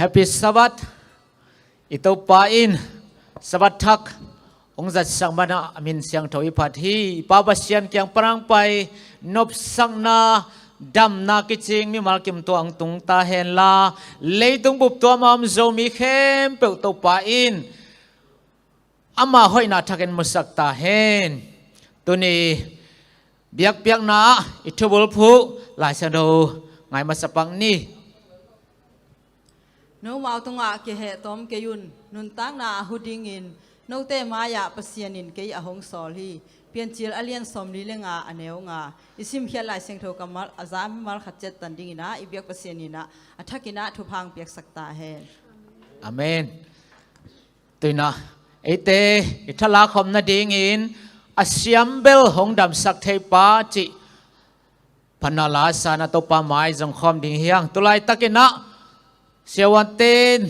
Happy Sabbath ito pain Sabbath thakองจัดสังมานะมินเสียงถอยพัดฮีป้าบัสยันเกียงปรางไปนบสังนาดำนากิจิงมีมากิมตัวอังตุงตาเฮนลาเลยตุงบุบตัวมอมโซมีเข้มเปิลตัวpainอามาห้อยนาทักเนมุสักตาเฮนตัวนี้เบียกนาอิทบุลผู้ลายเสดไงมาสปังนี่นูมาตรงอ่ะเกเหตอมเกยุนนุนตั้งนาหุดิงินนูเตมายาปัสยานินเกยอหงสอลีเปลี่ยนจิลอเลียนสมลีเลงาอเนวงาอิสิมเฮียลายเสียงโทกมัลอาจารย์มัลขัดเจตันดิงินะอิเบียกปัสยานินะอัฐกินะทุพังเปียกสักตาเฮนอาเมนตัวนะไอเตอิทลาคมนาดิงินอาเซียมเบลหงดำสักเทปาจิพนาลาสานาตปาไม้จงคอมดิงเฮียงตุไลตะกินะเสียวันเตน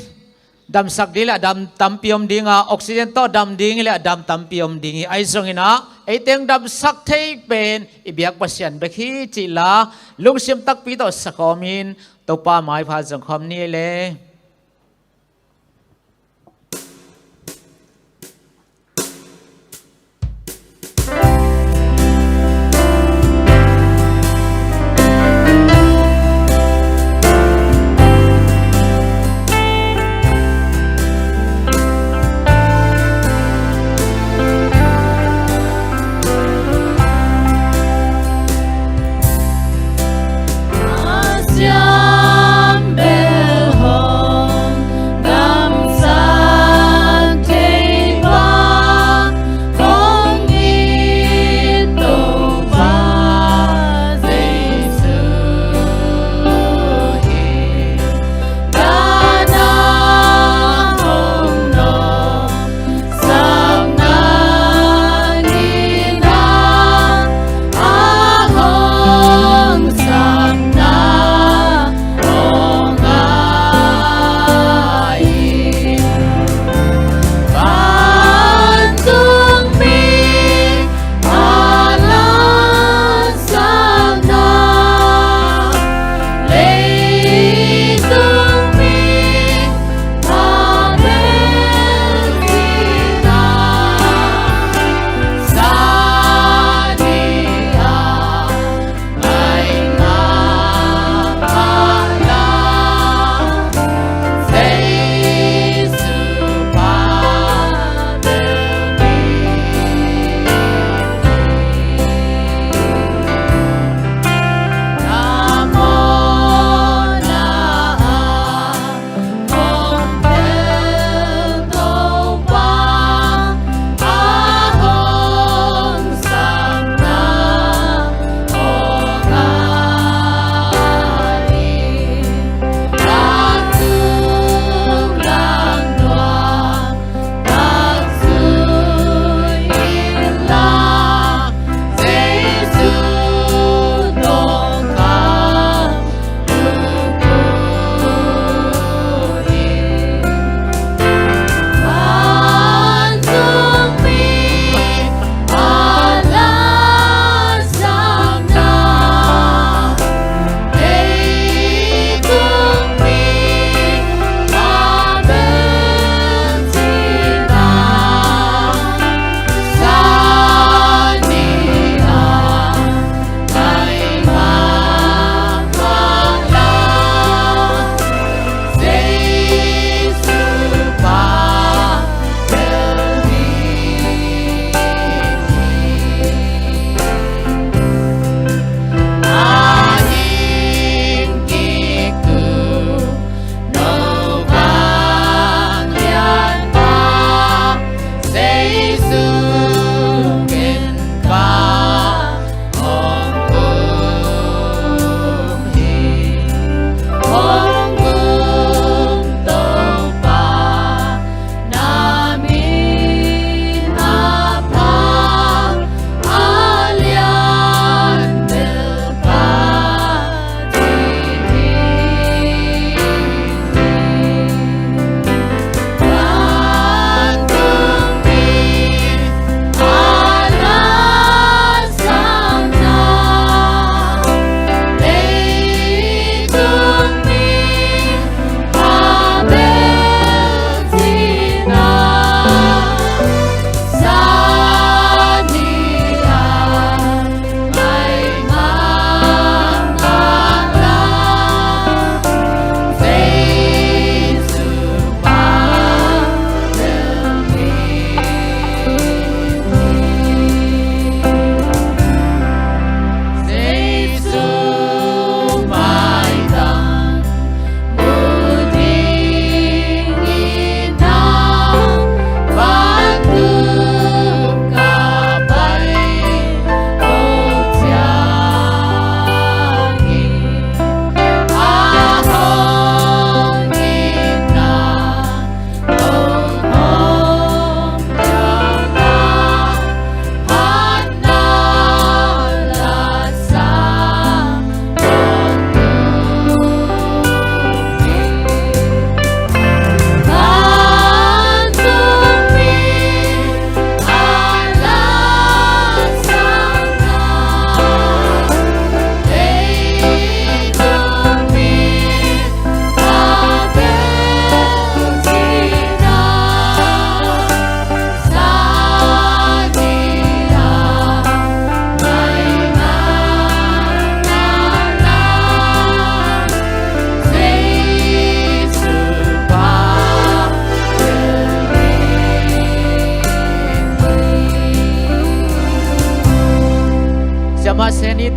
ดำสักดีละดำตำเปียมดิงออกซิเจนต่อดำดิงละดำตำเปียมดิงไอซงอินะไอเตียงดำสักเทเป็นอิเบียกปัสยันเบคีจิลาลุงเสียมตักปีต่อสกอมินตปาไม้พาจงคอมนี่เลยSiam bel hong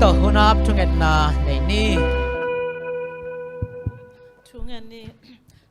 to hunap chunget na nei ni chungen ni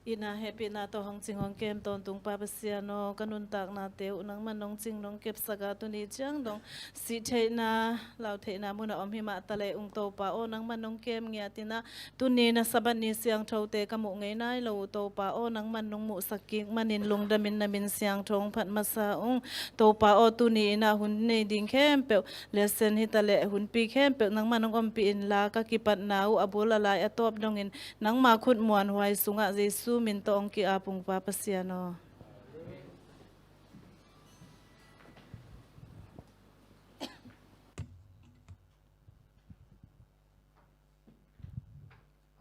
ina happy na to hong ching hong kem ton tung pa pasiano kanun tak na te unang manong ching nong kep saga tu ni chang dong si the na lau the na muna om hi ma tale ung to pa o nang manong kem ngia tina tu ni na saban ni siang tho te kamu ngai nai lo to pa o nang manong mu saking manin lung damin na min siang thong phat masa ung to pa o tu ni na hun nei ding kem pe lesson hi tale hun pi kem pe nang manong om pi in la ka kipat na u abula la atop dong in nang ma khut muan huai sunga jesu min to ong ki apung pa pasiano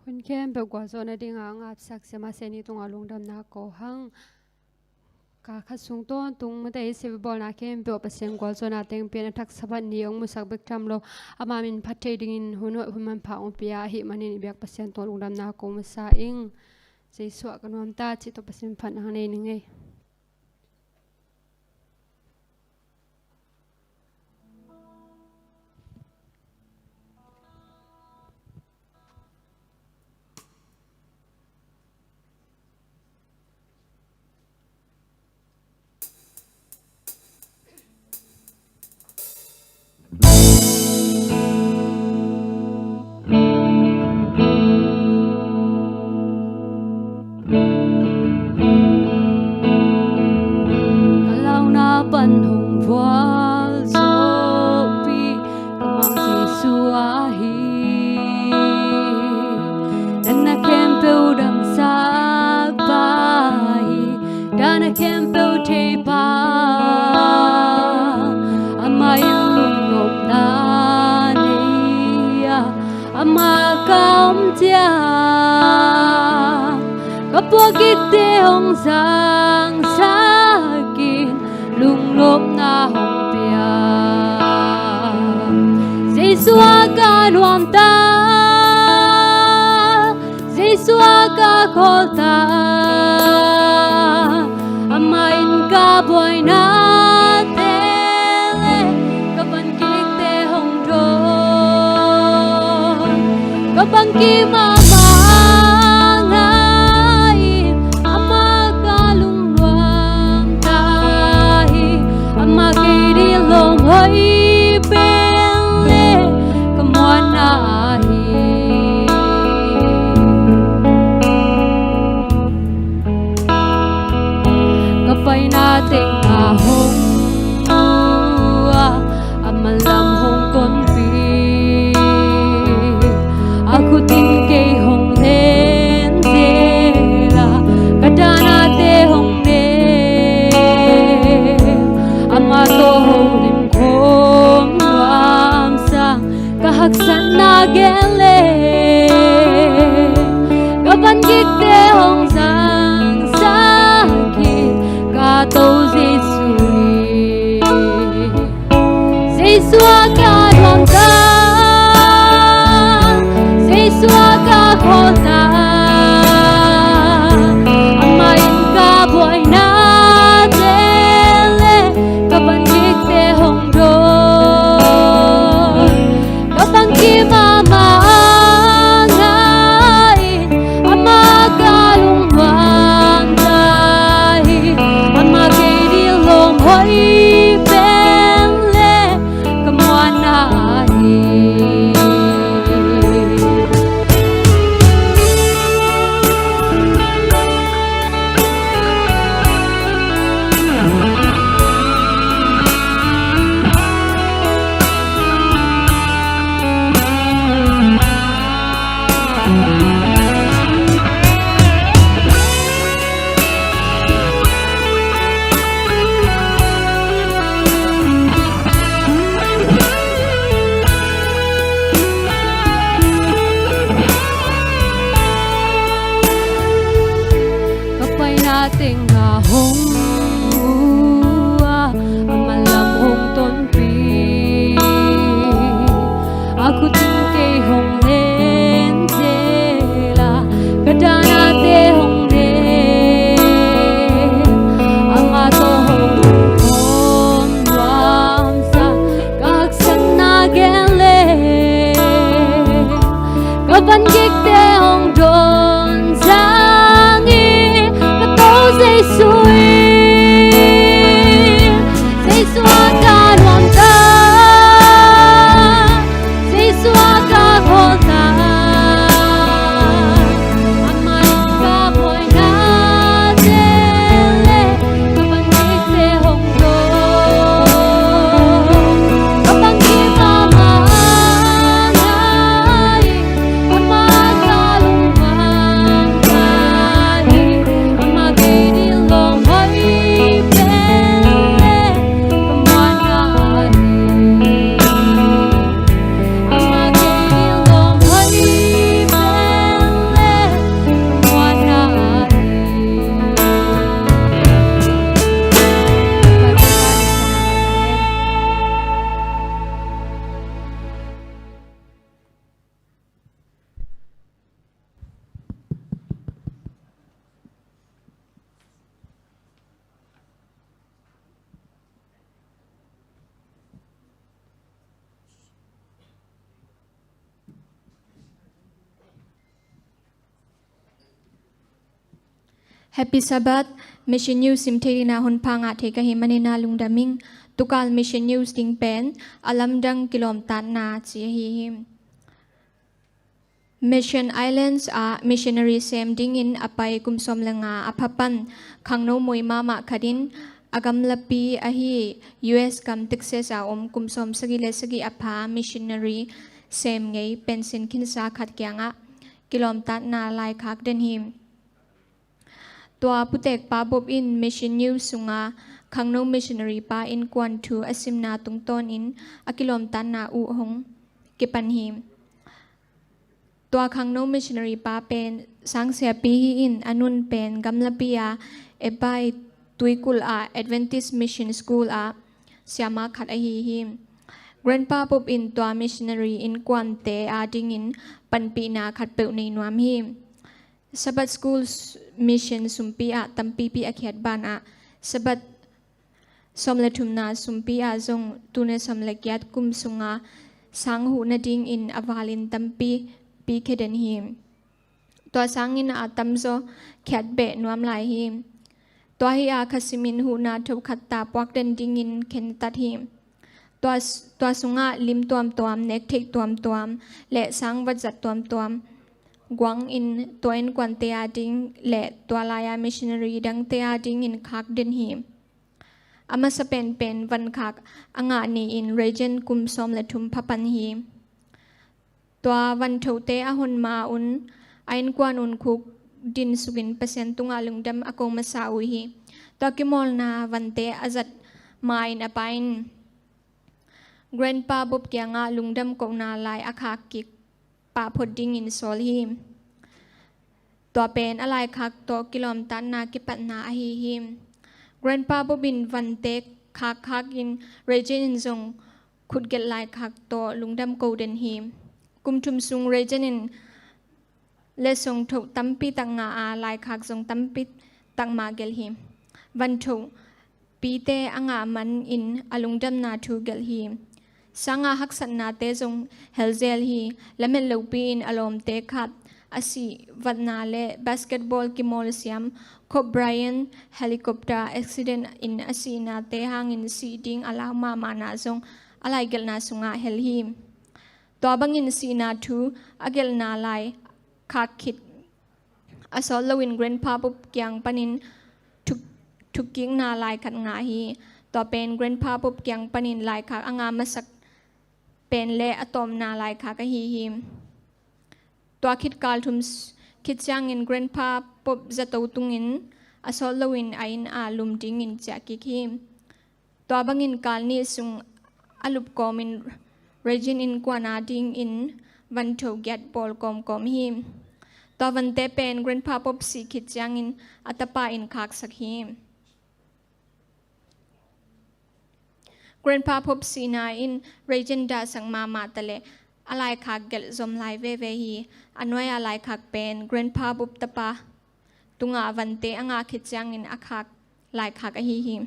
hun kem be gwa zona dinga ngap sak sema seni tunga lungdam na ko hang ka khasung ton tung mate se bol na kem be paseng gwa zona teng pe na thak saban ni ong musak bek tham lo ama min phathei dingin huno human pha ong pia hi manin biak pasien to lungdam na ko masa ing Jesu akan ta ci to pasin phan hang nei ningai ban hồng voal zopi kamang Jesu ahi dana kempeu dam sak bai dana kempeu te pa amayan lungop na niya ama kam tia kapwagit te hong sang sakin lung lốp na hồng pia Giêsu ca nuam ta Giêsu ca khol ta amain ka boy na tele kapan kik te hồng thon kapan ki mama long hơi bên lê cầm hoa nahi kapay nating ahong amalam hong konpi aku tin kay hong len sela kadana te hong ne amato kahaksan na gele kapan gikte hong sang sakit kato Jesu Jesu ka duam ta Jesu ka khol ta amain ka boy na tele kapan gikte hong do mama ngai ama kalung wang dai ama ke di long hoi pen le kamwana hi nating ahong amalam hong ton pi aku tin kay hong len sela kadana te hong ne ang ato hong kon wam sa kaksan na gele Happy Sabbath Mission News simthina hunpanga theka himanina lungdaming tukal Mission News ding pen alamdang kilom tan na chi hi him Mission Islands a missionary sem ding in apai kumsom langa apapan khangno moima ma khadin agam lapi ahi US kam Texas a kumsom sagi le sagi apa missionary sem ngei pensin kinsa khat kyanga kilom tan na lai khak den him Tua putek pa bob in Mission News sunga khangno missionary pa in kwan thu asimna tungton in akilom tan na u hong kipan him Tua khangno missionary pa pen sang sia pi hi in anun pen gamlapia ebai tuikul a Adventist Mission School a siama khat a hi him Grandpa bob in tua missionary in kwan te a ding in panpi na khat pe nei nuam him Sabat School Mission sumpi a tampi pi akhiat ban a sabat somlathumna sumpi a zong tune samlakyat kum sunga sanghu na ding in avalin tampi pi kheden him to sangin a tamzo khyat be nuam lai him to hi a khasimin hu na thop khatta pwak den ding in khen tat him to sunga lim tuam nek thek tuam le sang wat zat tuam Guang in toin kwan te ading le tualaya missionary dang te ading in khak den him ama sa pen van khak anga ni in region kum som le thum phapan hi tua van thote a hun ma un ain kwan un khuk din sugin percent tunga lungdam akong masa ui hi to kimol na van te azat main apain grandpa bob kyanga lungdam ko na lai akha ki pa phodding in sol himตัวเป็นอะไรคักตัวกิโลมตันนากิปัตนาฮีหิม Grandpa บบินวันเต็กคักยินเรจินซงขุดเกลายคักตัวลุงดำโกเดนหิมกุมชุมซุงเรจินเลสงถูกตั้มปีตังงาอาลายคักซงตั้มปีตังมาเกลหิมวันถูกปีเตอ่างามันอินอลุงดำนาทูเกลหิมสังอาฮักสันนาเตซงเฮลเซลฮีและเมลลูปีนอารมณ์เตคัดasi vadnale basketball ki mol siam ko Brian helicopter accident in asina te hangin seating alama mana zong alai gel na sunga helhim to bangin sina thu agel na lai khakit asol lowin grandpa pup kyang panin thuking na lai khat nga hi to pen grandpa pup kyang panin lai khak anga masak pen le atom na lai khak ka hi himตัวคิดการทุมคิดจางอิน grandpa ปบจะโตตุงินอสอลวินไอน์อาลุมดิงินจากกิคิมตัวบังอินการนี้สุงอาลุบกอมินเรจินอินกวานาดิงอินวันโถแกตบอลกอมฮิมตัววันเตเป็น grandpa ปบสีคิดจางอินอัตปาอินคักสักฮิม grandpa ปบสีนาอินเรจินดาสังมาตะเลอะไรคักเกลซอมไลเวฮีอันไว้อะไรคักเป็น grandpa บุบตะปะตุงอาวันเตอ่างาคิดจังอินอาคักลายคักอหิหิม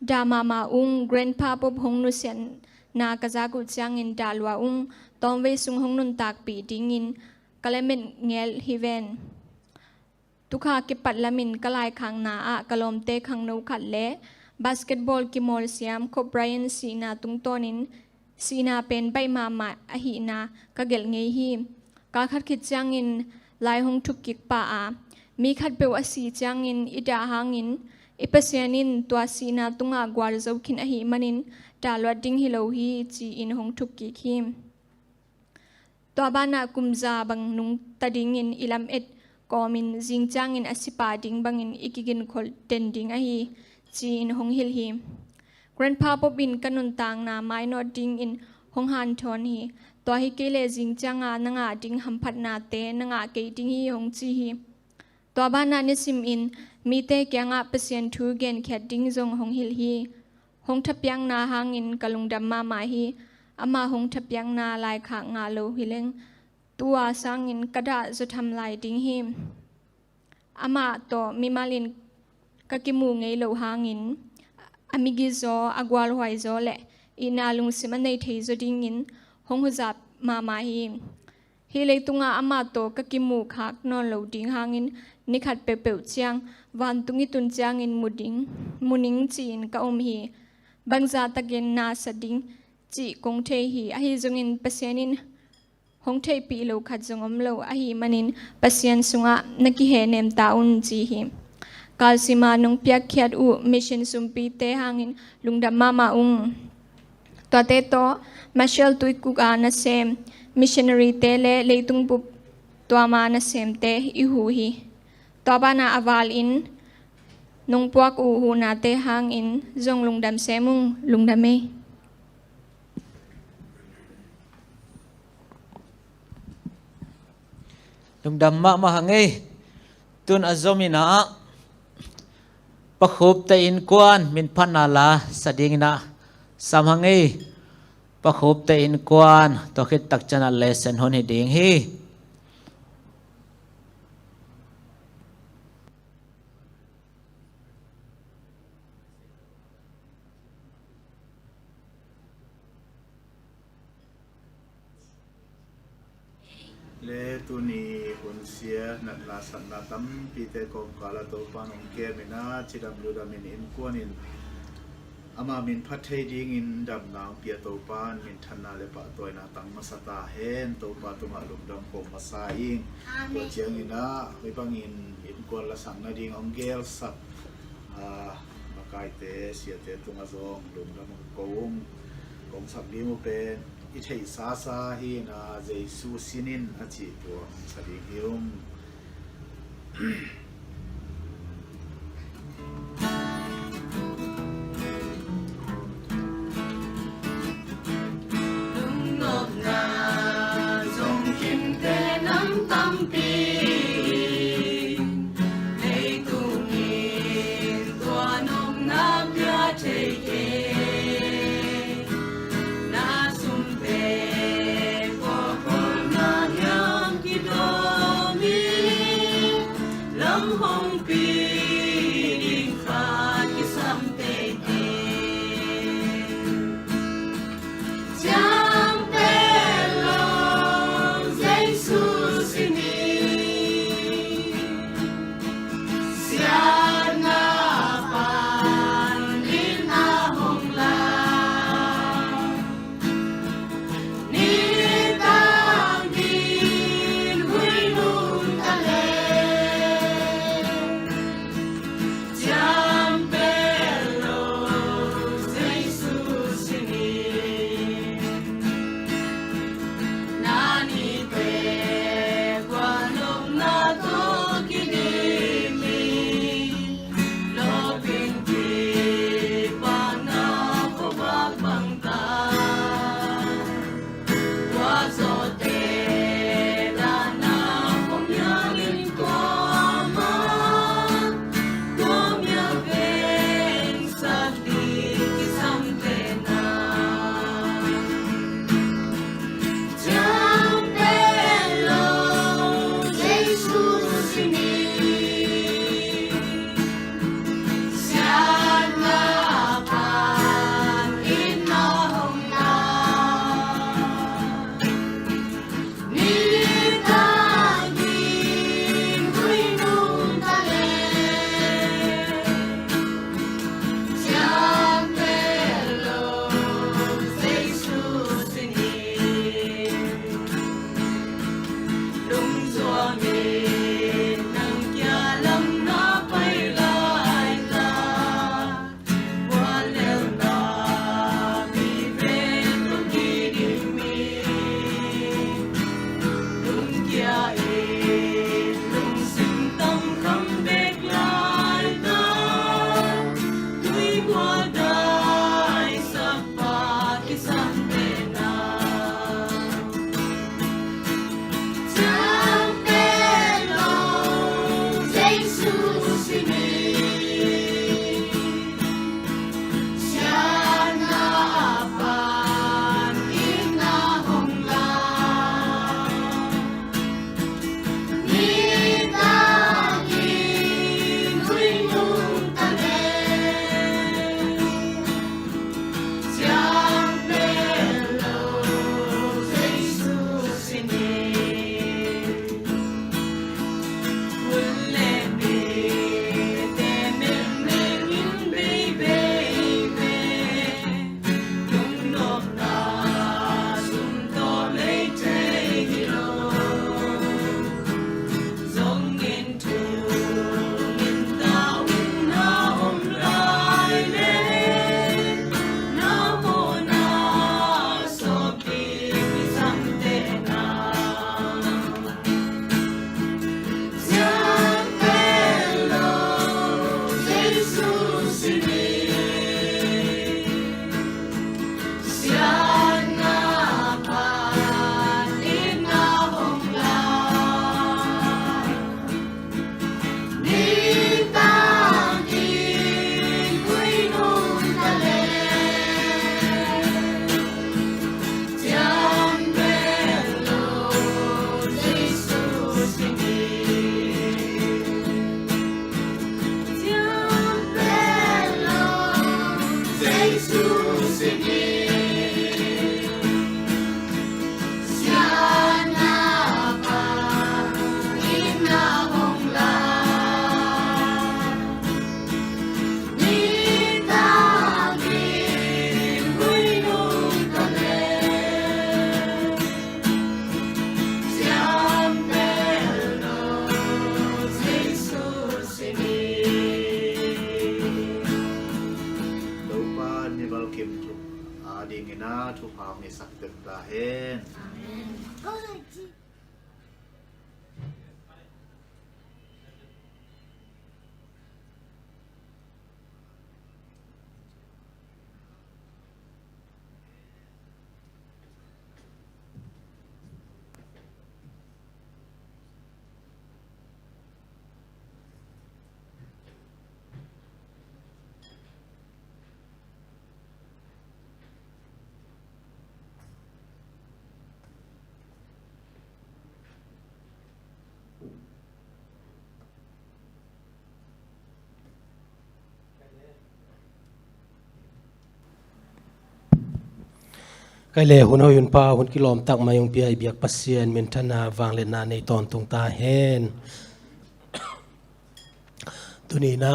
ดามาอุง grandpa บุบหงนุเสียนนากะจากุจังอินดาลวาอุงตอมเวซุงหงนุนตากปีดิงินกะเลมินเงลฮิเวนตุคากิปัดละมินกะลายคังนาอะกะลอมเตคังนูขัดเลbasketball ki mol siam ko Brian sina tungtonin sina pen bai mama ahina kagel ngei hi ka khat khit changin lai hong thuk kik pa a mi khat pe asi changin ida hangin ipasianin twa sina tunga gwal zo khin ahi manin talwa ding hilo hi chi in hong thuk ki khim to bana kumza bang nung tading in ilam et komin jing changin asipa ding bangin ikigin khol ten ding ahiจีนหงฮิลฮี grandpa ปบินกันนุนตางนาไม้นอดิงอินหงฮันทอนฮีตัวฮิเกเลจิงจางานงาดิงหัมพัดนาเตนงาเกดิงฮีหงจีฮีตัวบ้านนานิสิมอินมีเตแกงาเปเซียนทูเกนแคดดิงจงหงฮิลฮีหงทับยังนาหางอินกะลุงดัมมามาฮีอามาหงทับยังนาลายขางาโลฮิเลงตัวสางอินกระดาจะทำลายดิงฮีอามาตัวมิมาลินกะกิมูไงโลหางินอามิกิโซอากวาลหอยโซเลอินาลุงสิมันในเทโซดิงินหงหุจับมาฮี hi leitunga ama to ka kimu khak non lo ding hangin nikhat pe pe chiang wan tungi tun chiang in muning chin ka hi bangza takin na sading chi kong the hi a hi zungin pasienin hong thei pi lo khat zongom lo a hi manin pasien sunga naki he nem taun chi hi kalsima nong piak khiat u mission sumpi te hangin lungdam mama ung to te to Marshall tuikuk na sem missionary te le leitung pup tuama na sem te i hu hi to ba na aval in nong puak u hu na te hang in zong lungdam semung lungdame lungdam ma hangai tun azomi na pakhup te in kwan min phanala sading na samhangai pakhup te in kwan to khit tak chana lesson hon hi ding hi le tu ni hunsia nat la san na tam pi te kong kala to panong ke mina chidam lu da min in kwanin ama min phathei ding in dam nang pia to pan min thanna le pa toy na tang masata hen to pa to ma lum dam ko masa ing ko chiang ina mi bangin in kwan la sang na ding om gel sap makai te sia te tunga zong lum dam kong sap bi mo pen i thei sa hi na jesu sinin a chi to sadi hium Love นไกลเล่หุ่นหอยนป่าหุ่นกิโลมตักมายงเปียเบียกปัสเซียนเมนธนาวางเลนาในตอนตรงตาเฮนตุนีนะ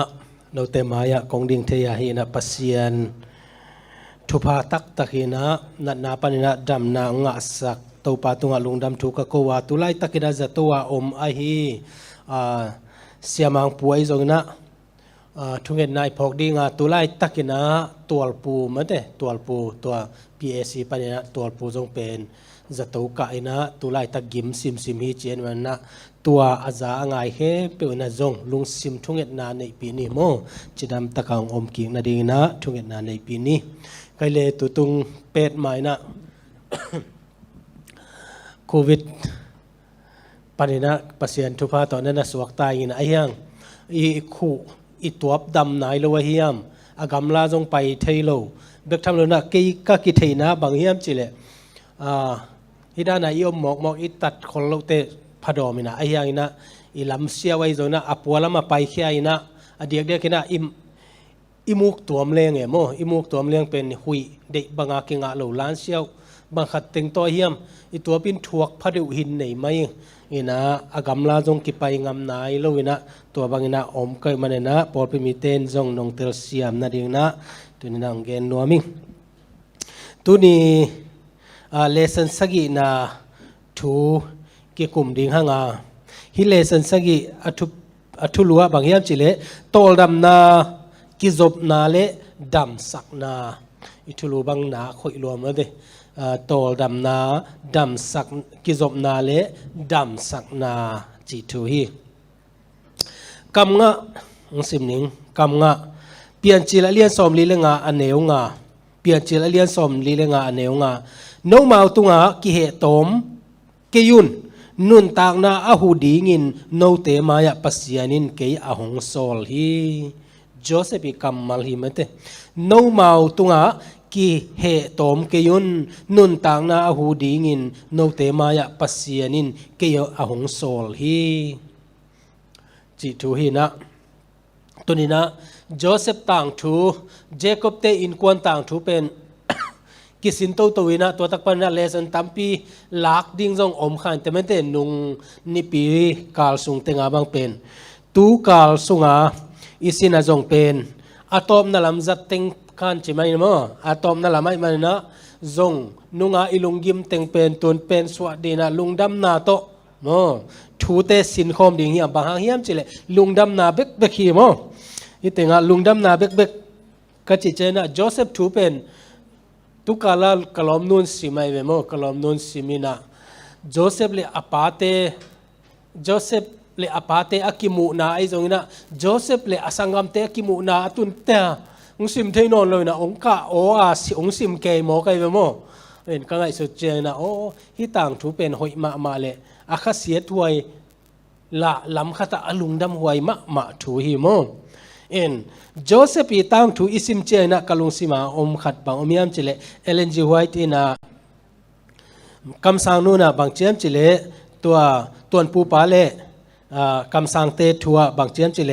เราเตมายะกองดิ่งเทียหินะปัสเซียนทุพาตักตะกินะนัดนาปนินะดำนางะสักตัวปาตุงะลุงดำทุกะโกวาตุไลตะกินะจะตัวอมไอฮีเสียมังป่วยจงนะทุกเงินนายพอกดีงาตุไลตักินะตัวปูมันเตตัวปูตัว PAC ปนินะตัวปูจงเป็นจะตัวกะอินะตุไลตักกิมซิมฮิเจนมันนะตัวอาจารย์ง่ายเฮเปิลนะจงลุงซิมทุกเงินนาในปีนี้โมจิดำตะกังอมกิงนาดีนะทุกเงินนาในปีนี้ไกลเลยตุตุงเป็ดหมายนะ โควิดปนินะปัสเซียนทุพาตอนนั้นนะสวกตายอินะไอ้ยังคู่อีตัวดำนายโลวเฮียมอากำลาจงไปเทโลเบกทำเลยนะกีก็กิเทนะบางเฮียมจิเลฮิดานาอิอมมอกอีตัดคนเราเตะพดอมินะไอ้ยังนะอีลำเสียไว้จงนะอปัวละมาไปแค่นะเดียกนะอิมุกตัวมเลี้ยงเอโมอิมุกตัวมเลี้ยงเป็นหุยเด็กบางอาเกงะเหล่าล้านเสียวบางขัดเต็งตัวเฮียมอีตัวเป็นถวกพระเดวหินไหนไหมอินะอากำลาจงกิไปงำนายโลวินะตัวบางอินะอมเกยมันนะปอดไปมีเต้นจงนองเตลเซียมนาดีนะตัวนี้นางเกนนัวมิงตัวนี้เลสันสกินะทูเกี่ยกลุ่มดิ่งห่างฮิเลสันสกิอัทุลัวบางเฮียมจิเลโตลดำนากิจบนาเลดำสักนาอิทุลูบังนาคอยรวมแล้วเดโตลดำนาดำสักกิจบนาเลดำสักนาจิตุฮีกำงะสิมนิงกำงะเปลี่ยนจิละเลียนสมลีเลงาอันเนวงาเปลี่ยนจิละเลียนสมลีเลงาอันเนวงาโนมาตุงะกิเหตมเกยุนนุนตากนาอาหูดีงินโนเตมายะปัสยานินเกยอาหงโซลฮีโจเซปิกัมมัลฮิมเตโนมาตุงะกิเหตมเกยุนนุนตากนาอาหูดีงินโนเตมายะปัสยานินเกยอาหงโซลฮีจิตุฮีนะตัวนี้นะโจเซฟต่างทูเจคอบเตอินควนต่างทูเป็นกิสินโตตัววินะตัวตักปันนะเลสันตัมปีลักดิ้งจงอมขันแต่ไม่เต้นนุงนิปีกาลสุงเตงาบังเป็นตูกาลสุงาอิสินะจงเป็นอะตอมนั่นลำจัดเต็งขันใช่ไหมมั้งอะตอมนั่นลำไม่มันนะจงนุงอาอิลุงยิมเต็งเป็นตุนเป็นสวัสดีนะลุงดำนาโตมั้งทูเตสินคอมดิ่งเหียบางหางเหียมจิเลลุงดำนาเบกเบกฮีมั้งอีเตงาลุงดำนาเบกเบกกจิเจนะโจเซฟทูเป็นตุกาลากลอมนุนสิไม่เวโมกลอมนุนสิมินะโจเซฟเลอปาเตอากิมูนาไอจงนะโจเซฟเลอสังกัมเตอากิมูนาตุนเตองสิมเทนอนเลยนะองกะโออาสิองสิมเกยโมกไอเวโมเป็นกังไอสุดเจนะโอฮิต่างทูเป็นหอยมาเลอาคาเสียถวยละลำขตาอลุงดำหวยมาทูฮิโมโจเซฟอีตั้งทูอิสิมเจนะกลุงสิมาอมขัดบางอมยามจิเลเอเลนจีไวท์นะคำสั่งนู้นนะบางเจียมจิเลตัวปูปาเลคำสั่งเตทัวบางเจียมจิเล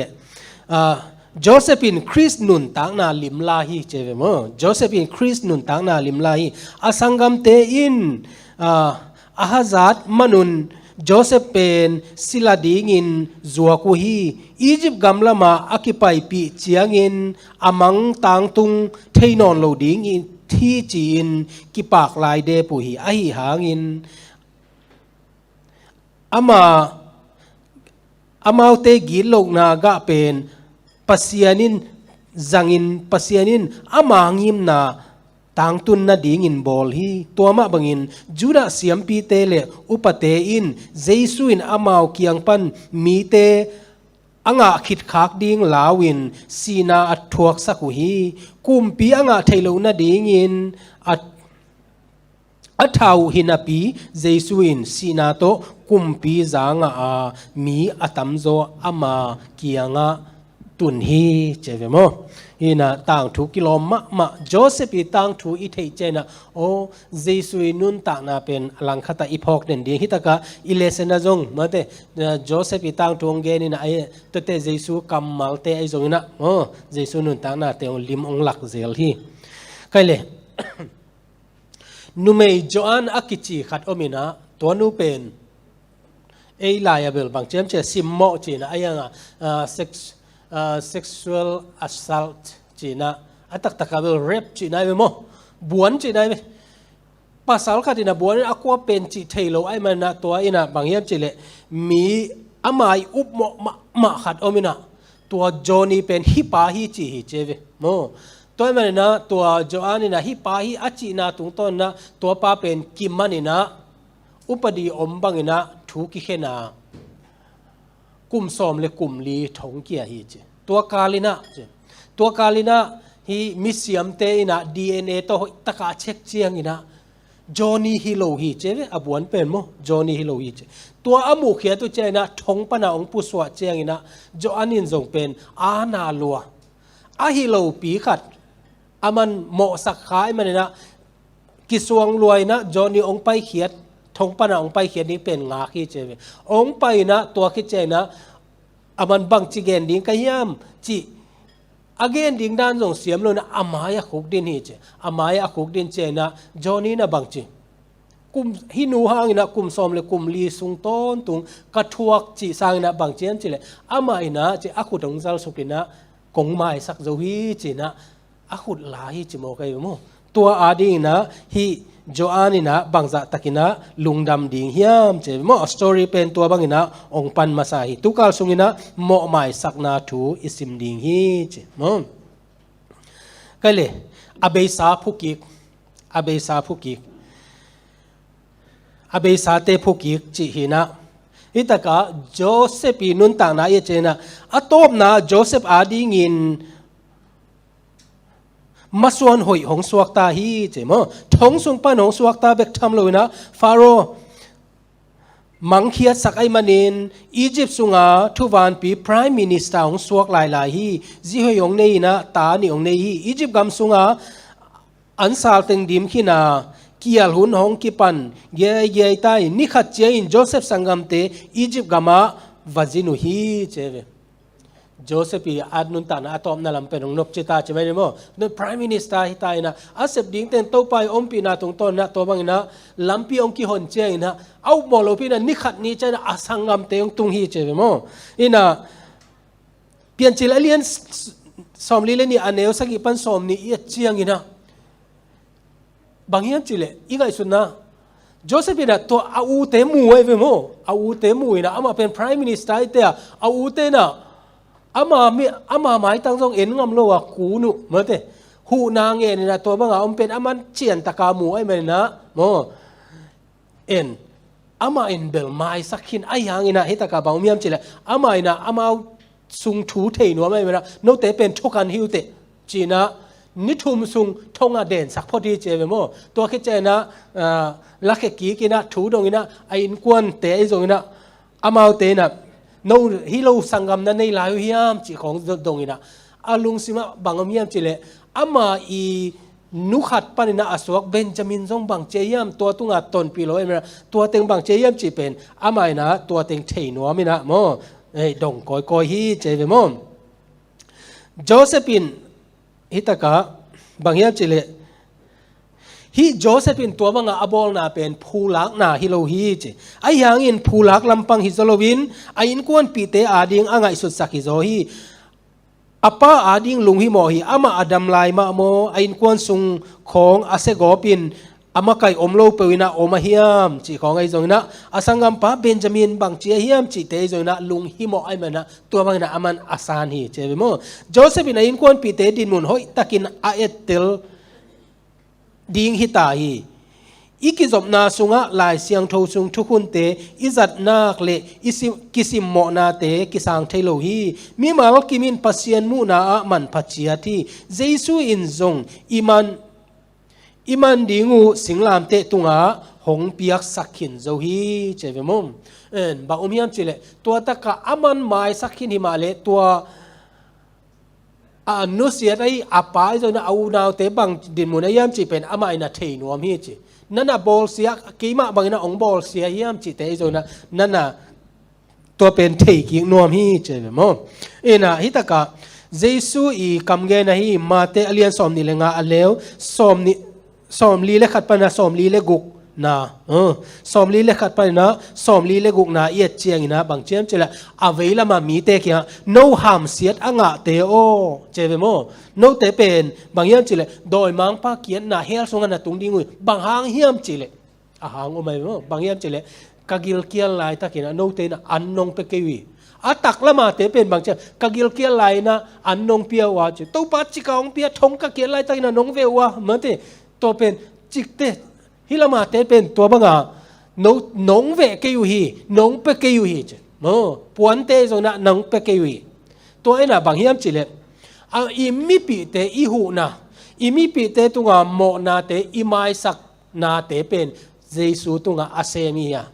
โจเซฟินคริสนุนตั้งนาลิมลาฮีเจเวมโจเซฟินคริสนุนตั้งนาลิมลาฮีอาสังกัมเตอินอาฮาซัดมนุนโจเซฟเป็นศิลาดีงินจัวกุฮีอียิปต์กำละมาอากิไปปีเจียงินอามังตังตุงเทนอนโลดีงินที่จีนกิปากลายเดปุฮีอาหิหางินอามาเตกิโลกนากะเป็นปัสยานินจังอินปัสยานินอามางิมนา ต่างตุนนาดีงินบอลฮีตัวมาบังอินจูดาเสียมปีเตเลอุปเตอินเจสุอินอามาวเกียงปันมีเตอ่างขิดขากดิ้งลาวินสีนาอัดทวกสักุฮีกุมปีอ่างไทยโลนาดีงินอัฐาวหินาปีเจสุอินสีนาโตกุมปีจางมีอัตัมโซอามาเกียงตุนฮีเจเวโมฮีน่ะต่างทุกิโลมะโจเซปีต่างทุอีเทเจนะโอเจสุอินุนต่างน่ะเป็นลังคตาอีพอกเด่นดีฮิตากะอิเลเซนะจงมาเตโจเซปีต่างทุงเกนี่นะไอตเตเจสุกัมมัลเตไอจงนะโอเจสุนุนต่างน่ะเตองลิมองหลักเซลฮีไกเลนูเมยจอนอากิจิขัดอมินะตัวนูเป็นเอลายาเบลบางเจมเจซิมโมจีนะไอยังsexual assault จีนะอัตตะกาเบล rape จีนะเวโมบวนจีนะเวภาษาขัดจีนะบวนอักว่าเป็นจีเทโลไอมันนะตัวอินะบางเยี่ยมจีเลมีอามายอุบมะขัดอมินะตัวโจนี่เป็นฮิปาฮิจีฮิเจเวโมตัวมันนะตัวโจอานี่นะฮิปาฮิอาจีนะตุงต้นนะตัวป้าเป็นกิมมันนี่นะอุปดีอมบังนี่นะทุกิเขนากุมสอมเลกุมลีทงเกียฮีเจตัวกาลินะฮีมิสยมเตอินะดีเอ็นเอโตตะกาเช็คเจียงอินะจอนี่ฮิโลฮีเจเวอบวนเป็นโมจอนี่ฮิโลฮีเจตัวอมูเขียตัวเจนะทงปนาองปุสวะเจียงอินะจออันนินจงเป็นอานาลัวอาฮิโลปีขัดอามันโมสักขายมันนะกิสวงรวยนะจอนี่องไปเขียดทงปนาองไปเขียนนี้เป็นงาคีเจเวองไปนะตัวคิดเจนะอามันบังจิเกนดิ้งกะยามจิอาเกนดิ้งด้านส่งเสียมเลยนะอามายาขุกดินฮีเจอามายาขุกดินเจนะจอนี้นะบังจิกุมฮินูหางนะกุมสอมเลยกุมลีสุงต้นตุงกระทวกจิสางนะบังเจียนจิเลยอามายนะจิอาขุดงซัลสุกินะกงไม้สักโจฮีจินะอาขุดลาฮีจิโมกายโมตัวอาดีนะฮีโจอานี่นะบางจะตะกินะลุงดำดิ่งเฮียมเจมอสตอรี่เป็นตัวบางอินะองปันมาใส่ตุกาลสุงินะโมหมายสักนาทูอิสิมดิ่งฮีเจมอก็เลยอเบสาพุกิกอเบสาเตพุกิกจิหินะอิตากาโจเซปีนุนต่างนะเยเจนะอะตบนะโจเซฟอาดีงินมาส่วนหอยของสวกตาฮีเจมอทงสุงปานของสวกตาเบกทำเลยนะฟาโรมังเคียสักไอมันอินอียิปต์สุงาทุวานปีพรายมินิสเตอร์ของสวกหลายฮีจิหอยองเนยนะตานี่องเนยฮีอียิปต์กำสุงาอันซาลติงดิมขีนาเกียลหุนของกิปันเยยตายนิขัดเจอินโจเซฟสังกัมเตอียิปต์กำมาวาจินุฮีเจเวโจเซฟีอาดนุนตานะอาตอมนั่นลำเป็นองนบจิตาใช่ไหมเนี่ยมั้งนั่นพรายมินิสเตอร์ฮิตายนะอาเซฟดิ้งเต็นโตไปอมปีนาตรงต้นนะตัวบางนะลำปีองกิฮอนเจนะเอาบอลปีนะนิขัดนี้จะนะอาสังกัมเตองตุงฮีเจไหมมั้งอินะเปลี่ยนจิลเลียนสอมลีเลนี่อันเนวสักิปันสอมนี่เจียงอินะบางอย่างจิเลอีกไงสุดนะโจเซฟีนะตัวอาอูเตมูไอ้เว้ยมั้งอาอูเตมูอินะอามาเป็นพรายมินิสเตอร์เตะอาอูเตนะอามาหมายตั้งทรงเอ็นงำโลวะกูนุเมื่อเตหูนางเอ็นนะตัวบังอาเป็นอามันเชียนตะกาหมูไอ้เมนะโมเอ็นอามาเอ็นเบลไม้สักขินไอ้ยังอินะฮิตะกาบางมีมจิเลอามาอินะอามาสุงถูเทนัวไม่เมนะโนเตเป็นทุกันฮิวเตจีนะนิทุมสุงทงอาเด่นสักพอดีเจเวโมตัวคิดเจนะลักเกกีกินะถูดงอินะไอ้อินกวนเตไอ้จงอินะอามาเตนะโน้ฮิโลสังกัมนั้นในลายฮิยามจีของดงอินะอาลุงสิมาบางมิยามจีเลอามาอีนุขัดปานินะอสวกเบนจามินซงบางเจียมตัวตุงอัดตนปีโลเอเมนะตัวเต็งบางเจียมจีเป็นอามาอินะตัวเต็งเทนัวมินะโมดงกอยฮีเจเวโมโจเซปินฮิตากะบางยามจีเลฮีโจเซฟินตัวมังอาบอลนาเป็นผู้ลักนาฮิโลฮีเจไอยังอินผู้ลักลำปังฮิโซโลวินไออินกวนปีเตอาดิงอ่างไอสุดสักฮิโซฮีอป้าอาดิงลุงฮิโมฮีอามาอดัมไลมาโมไออินกวนซุงของอาเซโกปินอามาไกอมโลเปวินาโอมาฮิยามจีของไอจงนะอาสังกัมป้าเบนจามินบางเจียฮิยามจีเตจงนะลุงฮิโมไอมันนะตัวมังนะอามันอาซานฮีเจเวโมโจเซฟินไออินกวนปีเตดินมุนหอยตะกินอาเอตเตล ding hitai ikizop na sunga lai siang tho sung thukun te izat nak le isim kisim mo na te kisang thailo hi mi mal kimin pasien mu na a man phachia thi jesu in zong iman dingu singlam te tunga hong piak sakhin zo hi chevemom en ba umiam chile to taka aman mai sakhin hi male to nu sia dai apa zo na au naw te bang din mu na yam chi pen ama ina thei nuam hi chi nana bol sia keima bangina ong bol sia yam chi te zo na nana to pen thei ki nuam hi chevemom ena hitaka jesu I kamge na hi mate alian som ni lenga aleu som li le khat pa na som li le guk na som li le khat pa na som li le guk na yet chiang ina bang chem chela aveila ma mi te kya no ham siat anga te o cheve mo no te pen bang yam chile doi mang pa kian na hel songa na tung dingui bang hang hiam chile a hang o mai mo bang yam chile kagil kial lai ta kina no te na annong pe kewi atak lama te pen bang cha kagil kial lai na annong pia wa che to pa chi kaung pia thong ka kial lai ta na nong ve wa ma te to pen chik te hilama te pen to banga no nong ve ke yu hi nong pe ke yu hi che mo puan te zo na nong pe ke yu hi to ena bang hiam chile a imi pi te I hu na imi pi te tunga mo na te imai sak na te pen jesu tunga asemi ya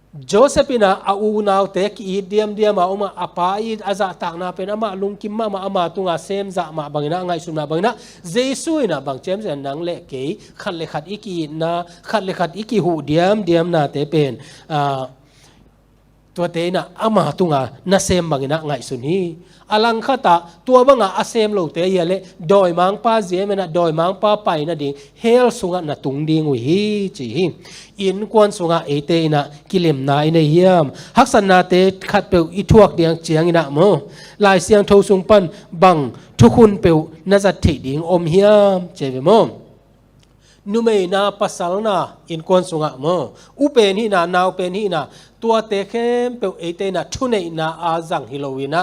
Josephina au naw te ki diam ma uma apai aza tak na pen ama lungkim ma ama tunga sem za ma bangina ngai sumna bangina jesu ina bang chem zen nang le ke khat le khat iki na khat le khat iki hu diam na te penตัวเตนะอามาตุงานาเซมบางนะไงสุนีอลังคตาตัวบางอาเซมโลเตยเลดอยมังป้าเจมนะดอยมังป้าไปนะดิเฮลสุงะนะตุงดิงวิฮีจีฮิอินกวนสุงะเอเตนะกิเลมนาอินเฮียมฮักษณะเตขัดเปวอิทวกเดียงเจียงอินะโมลายเสียงโทสุงปันบังทุกคนเปวน่าจะถิดิงอมเฮียมเจเวโมนุเมนาปัสสาวนาอินกวนสุงะโมอุเปนฮีนานาวเปนฮีนาตัวเตเข้มเปลเอเตนะทุเนนาอาจังฮิโลวินะ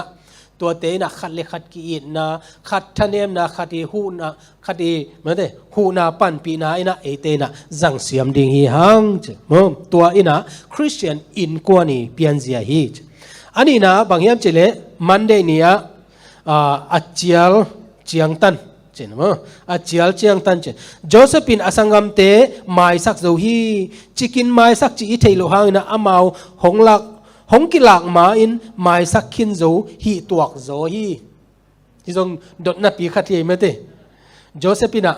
ตัวเตนะขัดเลขัดกีอินนะขัดทะเนมนะขัดหูนะขัดเหมือนเดหูนาปันปีนาอินะเอเตนะจังเสียมดิงฮีฮังมตัวอินะคริสเตียนอินกวนีเปียนเสียฮีอันนี้นะบางอย่างเจเลมันเดเนียอัจเจียลเจียงตันเจนมั้งอาเจียลเจียงตันเจนโจเซฟินอสังกัมเตไม้สักโจฮีจิกินไม้สักจีอิเทโลหางนะอามาหงลักหงกิลักมาอินไม้สักขินโจฮีตัวกโจฮีที่ทรงดดนับปีขัดที่ไม่เตโจเซฟินะ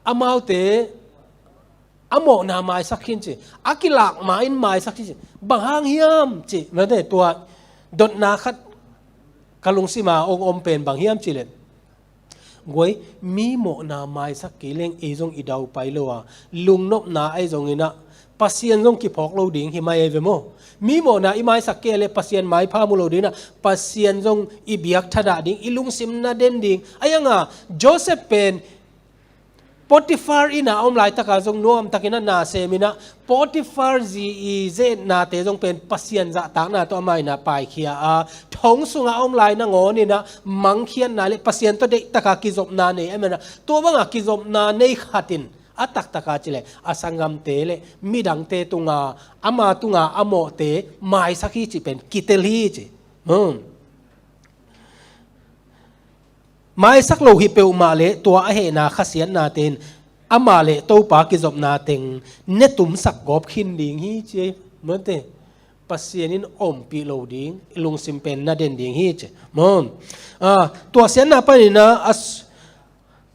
อามาเตอโมนาไม้สักขินเจอากิลักมาอินไม้สักขินเจบางหางเฮียมเจไม่เตตัวดดนาขัดกะลุงสิมาองอมเป็นบางเฮียมจีเลงวยมีโมนาไม้สักกี่เล่งเอจงอีดาวไปเลยว่าลุงนบนาไอจงอินะปัสเซียนจงกี่พอกเราดิ่งหิมาเอเวโมมีโมนาอีไม้สักเกเลปัสเซียนไม้พามุโลดิ่งนะปัสเซียนจงอีเบียกทัดดิ่งอีลุงซิมนาเดนดิ่งไอ้ยังอ่ะโจเซฟเป็นปอติฟาร์อินะอมไลตะกาจงนัวมตะกินะนาเซมินะปอติฟาร์จีอีเจนาเตจงเป็นปัสเซียนจะตากนาตัวไม่นะไปเขียทงสุงอมไลนะงอนี่นะมังเขียนนาเลปัสเซียนตัวเด็กตะกากิจบนาเนไอ้มันนะตัวบางกิจบนาเนขัดินอัตักตะกาจิเลอสังกัมเตเลมีดังเตตุงาอามาตุงาอโมเตไม้สักที่จิเป็นกิเตลีจิไม้สักโลหิเปลมาเลตัวอเหนาขเสียนนาเตนอามาเลโตปากิจบนาเตงเนตุมสักกอบขินดิ่งฮีเจเหมือนเตปัสเซียนินอมปีโลดิ่งลุงซิมเป็นนาเดนดิ่งฮีเจตัวเสียนนาปนินะ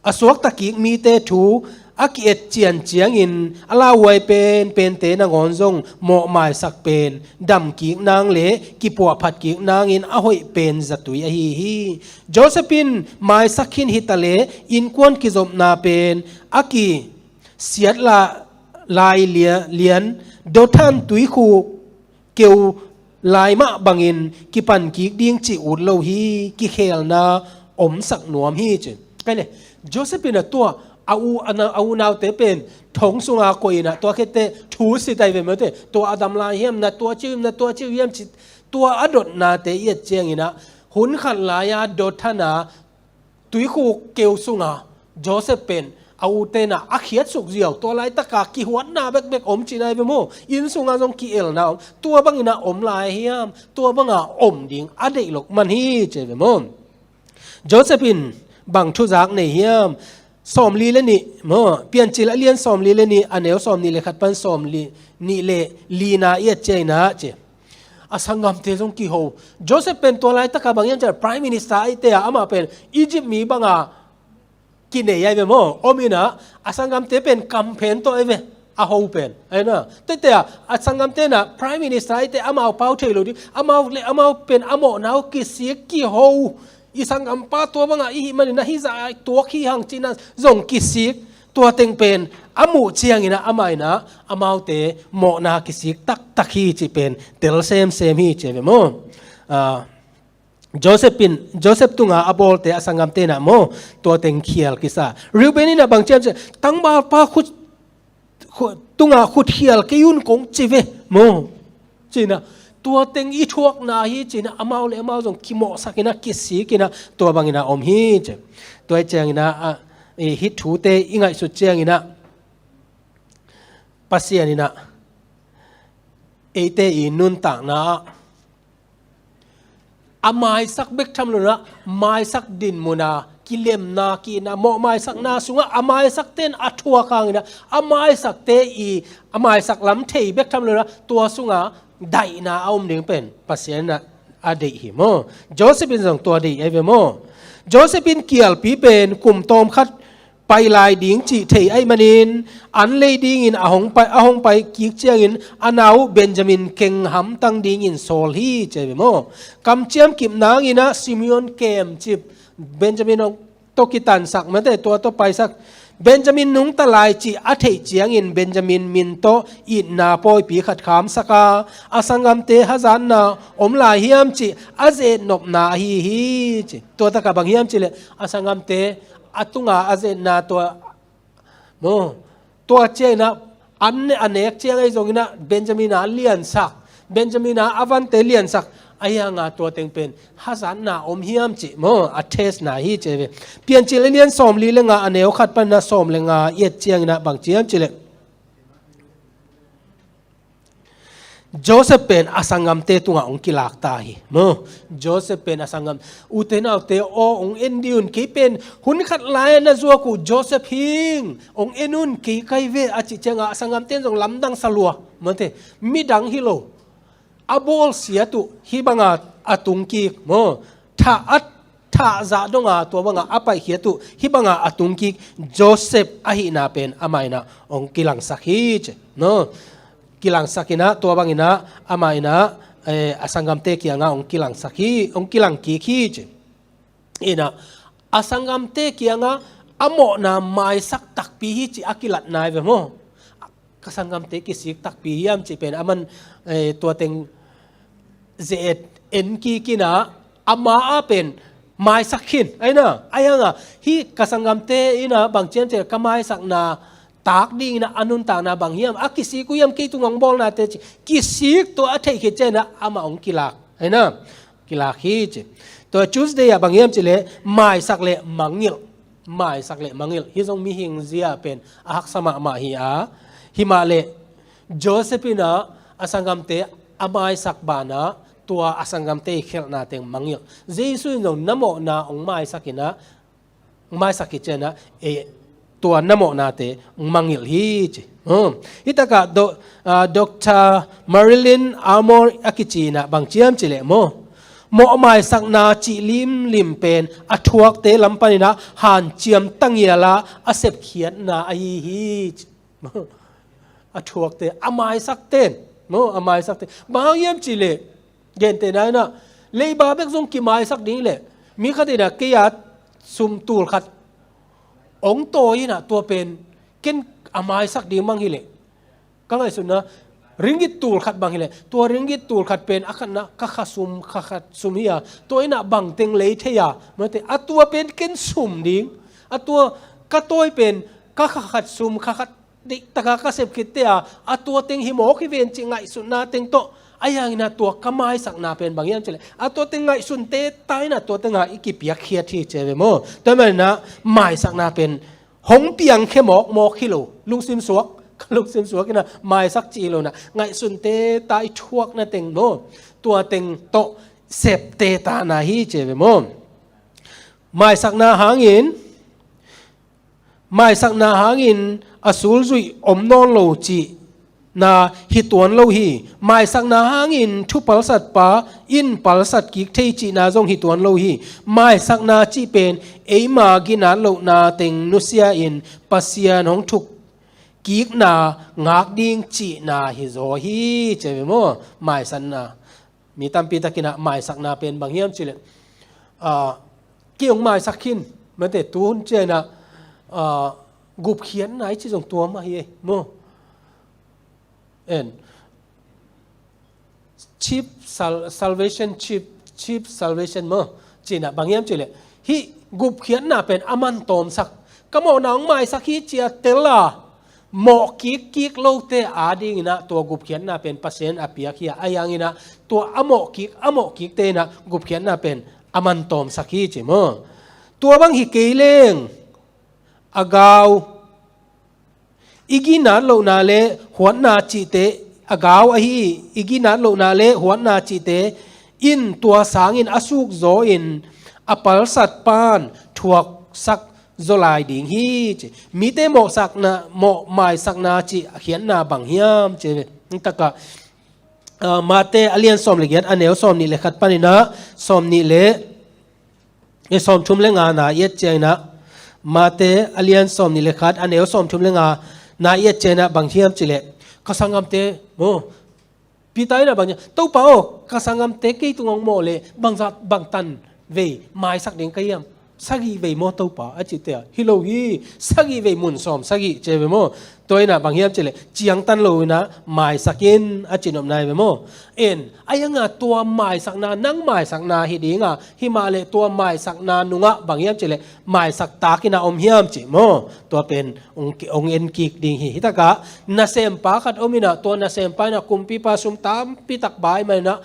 อสวกตะกิกมีเตถูอากิเอเจียนเจียงอินอลาไวเป็นเตนางอนจงโมหมายสักเป็นดำกิกนางเละกิปัวผัดกิกนางอินอหอยเป็นจัตุยฮีโจเซฟินหมายสักขินฮิตาเลอินกวนกิจบนาเป็นอากิเสียดลายเลียนโดทันตุยคูเกียวลายมะบังอินกิปันกิกดิ้งจิอุดโลฮีกิเคลนาอมสักหนวมฮีจึกันเลยโจเซฟินตัวเอานาวเตเป็นทงสุงอาโกยนะตัวแค่เตทูสิไตเวมเตตัวอดัมลาเฮียมนะตัวชื่อเฮียมตัวอดดนาเตเอียดเจียงอินะหุนขันลายาดดธนาตุยคูเกลสุงอาโจเซฟเป็น เอาเตนะอาเขียดสุกเจียวตัวไรตะกากี่หัวหน้าเบกอมจีนายไปโมอินสุงาจงกี่เอลนะตัวบังอินะอมลายเฮียมตัวบังอมดิ่งอเดลกมันฮีเจไปโมโจเซฟินบังทุจักในเฮียมสอมลีเลนี่โมเปลี่ยนจิลเลียนสอมลีเลนี่อันเอวสอมนี่เลขัดปันสอมลีนี่เลลีนาเอียเจนะเจอาสังกัมเตจงกี่โฮโจเซฟเป็นตัวไรตะกาบางอย่างจะ Prime Minister ไอเตะอามาเป็นอียิปต์มีบางกินเนยไปโมอมินะอาสังกัมเตเป็นแคมเปญตัวเอเวอาโฮเป็นไอ้นะแต่อาสังกัมเตนะ Prime Minister ไอเตะอามาเอาเป้าเทโลดิอามาเป็นอาโมนาวกิเสียกี่โฮอีสังกัมป้าตัวบางอีมันนะฮิซาตัวขี้หังจีนันจงกิเสียตัวเต็งเป็นอามูเชียงอินะอามาอินะอามาเตโมนากิสิกตักฮีจีเป็นเตลเซมฮีเจเวโมโจเซฟตุงอาบอลเตอสังกัมเตนะโมตัวเต็งเขียลกิซาริวเบนินะบางเจมจะตั้งบาลป้าขุดตุงขุดเขียลกิยุนกงจีเวโมจีนะตัวเต็งอีทวกนาฮีจีนะอามาเลอามาจงคิโมสักินะกิสิกินะตัวบางอินะอมฮีเจตัวเจงอินะฮิตถูเตอิงไงสุดเจียงอินะปัสยานินะเอเตอินุนต่างนะอาไม้สักเบกทำเลยนะไม้สักดินมุนากิเลมนากีนะโมไม้สักนาสุงะอาไม้สักเต้นอัทัวกางนะอาไม้สักเตอีอาไม้สักลำเทยเบกทำเลยนะตัวสุงะได้นะเอาหนึ่งเป็นปัสยานะอดีหิโมโจเซฟินส่งตัวดีไอเวโมโจเซฟินเกี่ยวปีเป็นกลุ่มโตมคัดไปลายดิ่งจีเทไอมันินอันเลยดิ่งอินอาหงไปกิกเจียงอินอันเอาเบนจามินเก่งหำตั้งดิ่งอินโซลฮีเจเบโมกำเจียมกิบนางอินะซิมิออนเกมจิบเบนจามินโตกิตันสักมันแต่ตัวต่อไปสักเบนจามินนุงตะลายจีอัฐเจียงอินเบนจามินมินโตอินนาปอยปีขัดขามสักาอาสังกัมเตฮะจันนาอมลายเฮียมจีอาเจนบนาฮีจีตัวตะกับบางเฮียมจีเลยอาสังกัมเตอตุงอาเจนนาตัวเจนะอันเอกเจงไอจงนะเบนจามินาเลียนสักเบนจามินาอวันเตเลียนสักไอ้ยังตัวเต็งเป็นฮัสันนาอมเฮียมจิอัเทสนาฮีเจเวเปลี่ยนจิเลเนียนสอมลีเลงอันเอวขัดปันนาสอมเลงเอียดเจียงนะบางเจียมจิเลโจเซฟเป็นอสังกัมเตตุงองกิลากตาฮีโจเซฟเป็นอสังกัมอุเทนาเตโอองเอ็นดิอุนกีเป็นหุ่นขัดลายนะจัวกูโจเซฟฮิงองเอ็นุนกีไกเวอจิเจงอสังกัมเตจงลำดังสลัวมันเตมิดังฮิโลอาบอลเสียตุฮิบังอาตุงกีถ้าจะดงตัวบังอาไปเขียตุฮิบังอาตุงกีโจเซฟอหินาเป็นอามัยนะองกิลังสักฮีเจกิลังสักินะตัวบางอินะอามาอินะอสังกัมเตกียงองกิลังสักีองกิลังกีขีจอินะอสังกัมเตกียงอโมนาไม้สักตักปีฮิจิอากิลัดนายเวโมกสังกัมเตกิสิกตักปียามจิเป็นอามันตัวเต็งเจเอ็นกีกินะอามาอาเป็นไม้สักขินไอ้น่ะไอ้ยังฮีกสังกัมเตอินะบางเจนเจกไม้สักนาตากดิ่งนะอนุนตากนะบางเฮียมอากิสิกุยามกิตุงองบอลนะเตจิกิสิกตัวอัฐิเจนะอามาองกิลากไอ้นะกิลากฮีเจตัวจูสเดียบางเฮียมจิเลไม้สักเลมังยิลไม้สักเลมังยิลฮิจงมีหิงเซียเป็นอักษมามาฮีอาฮิมาเลโจเซฟินะอสังกัมเตอาไม้สักบานะตัวอสังกัมเตเขลนาเตงมังยิลเจสุยงนโมนาองไม้สักินะไม้สักิเจนะตัวนโมนาเตมังยิลฮีจิฮิตากาดร.มาริลินอาร์มอร์อากิจีนะบางเจียมจิเลโมไม้สักนาจิลิมเป็นอัทวกเตลัมปานินะหันเจียมตั้งเยลาอาเสพเขียนนาไอฮีอัทวกเตอาไม้สักเต้นอาไม้สักเต้นบางเยี่ยมจิเลเย็นเตนายนะเลยบาเบกซงกิไม้สักนี้เลยมีคดีนะกิยาซุมตูลขัดองโตยนะตัวเป็นเกินอาไม้สักดีมังฮิเลก็ไงสุดนะริงกิตูลขัดบางฮิเลตัวริงกิตูลขัดเป็นอาคันนะขัดซุมเฮียตัวนี้นะบังเต็งเลยเทียมันแต่อัตัวเป็นเกินซุมดิ้งอัตัวก็ตัวเป็นขัดซุมขัดดิตะกะเสพคิดเตียอัตัวเต็งหิโมกิเวนจิงไงสุดนะเต็งโตไอ้ยังนะตัวกไม้สักนาเป็นบางอย่างเฉลยอัตัวเต็งไงสุนเตตายนะตัวเต็งไงอีกิเปียเคียที่เจเวโมแต่เมื่อนะไม้สักนาเป็น หงเปียงแค่หมอกขี้โลลุงซิมสวกลุงซิมสวกกินะไม่สักจีโลนะไงสุนเตตายทวกนะเต็งโมตัวเต็งโตเสพเตตานาฮีเจเวโมไม่สักนาหางินไม่สักนาหางินอสูลจุยอมนอนโลจีนาฮิตวนโลฮีไม่สักนาหางินทุปลสัตปาอินปลสัตกิกเทจีนาจงฮิตวนโลฮีไม่สักนาจีเป็นเอมากินาโลนาเต็งนุเซียอินปัสยานของทุกกิกนางากดิ้งจีนาฮิโซฮีเจเวโมไม่สักนามีตามปีตะกินะไม่สักนาเป็นบางเฮียมจิเลเกี่ยงไม่สักขินมันแต่ตัวเจนะกุบเขียนไหนที่ส่งตัวมาเฮ้โมcheap salvation cheap salvation มั้งจีน่ะบางอย่างจีเลยฮิกุบเขียนน่ะเป็นอามันตอมสักก็มองน้องไม้สักฮิเจียเตล่าหมอกกิกโลเตอาดิงนะตัวกุบเขียนน่ะเป็นเปอร์เซ็นต์อภิยาคีอายังนะตัวอโมกิกเตนะกุบเขียนน่ะเป็นอามันตอมสักฮิจีมั้งตัวบางฮิเกเลงอากาวอีกินาโลนาเลหัวนาจิเตอากาวอหีอีกินาโลนาเลหัวนาจิเตอินตัวสางอินอสุกโซอินอปัลสัตปานถวกสักโซลายดิ่งฮีมีเตโมสักนาโมหมายสักนาจิเขียนนาบังเฮียมเจนี่ตะกะมาเตอเลียนสอมละเอียดอันเนวสอมนี่เลขัดปานินะสอมนี่เลสอมชุมเลงานาเย็ดเจนะมาเตอเลียนสอมนี่เลขัดอันเนวสอมชุมเลงานายเจนะบางเทียมจิเลกสังกัมเตโมปีตายนะบางอย่างตู้เปล่ากสังกัมเตกี่ตุงงโมเลบางจัดบางตันเวไม่สักเด้งกี่ยามสักกี่เวโมตู้เปล่าอจิตเตะฮิโลฮีสักกี่เวมุนสอมสักกี่เจเวโมตัวน่ะบางเทียมจิเลจียงตันโลนะไม่สักยินอจินอมนายเวโมไอ้ยังอ่ะตัวไม่สักนานั่งไม่สักนาฮิดีงอ่ะฮิมาเลตัวไม่สักนานุงะบางเทียมจิเลไม่สักตากินาอมเฮียมจิโมตัวเป็นองเอ็นกิกดิ่งฮิตะกะนาเซมปาขัดอมินะตัวนาเซมปานะกุมปีปาสุมตามปีตักบายมันนะ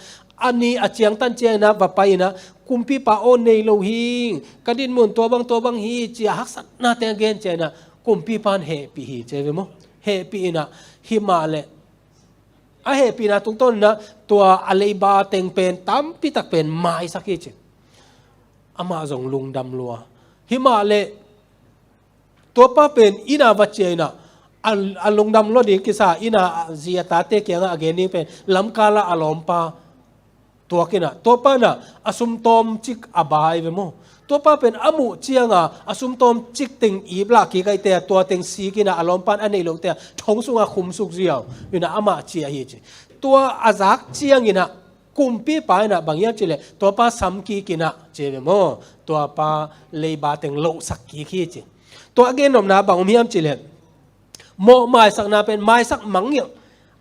อันนี้อาเจียงตันเจียงนะว่าไปนะกุมปีปาโอนในโลหิงกระดินมุนตัวบางฮีเจียหักสัตนาเตงเกนเจนะกุมปีปานเฮปีฮีเจเวโมเฮปีนะฮิมาเลเฮปีนะตรงต้นนะตัวอะไรบาเต็งเป็นตามปีตักเป็นไม้สักทีอามาส่งลุงดำลัวฮิมาเลตัวป้าเป็นอินาวัจเจนะอันลุงดำลัวดีกิสาอินาเสียตาเตเกียงอเกนี่เป็นลำกาลาอลอมปาตัวกินะตัวป้าน่ะอสุมตอมจิกอบายเวโมตัวป้าเป็นอมุเจียงอสุมตอมจิกติงอีบลากีไกเตะตัวติงสีกินะอลอมปันอันนี้ลงเตะทงสุงคุมสุกเจียวอยู่นะอามาเจียฮีจิตัวอาจักเจียงกินะกุมปีไปนะบางอย่างจิเลตัวป้าสัมกีกินะเจเวโมตัวป้าเลยบาติงโลสักกีขี้จิตัวเกนนมนะบางมียมจิเลโมไม้สักนาเป็นไม้สักมังเงีย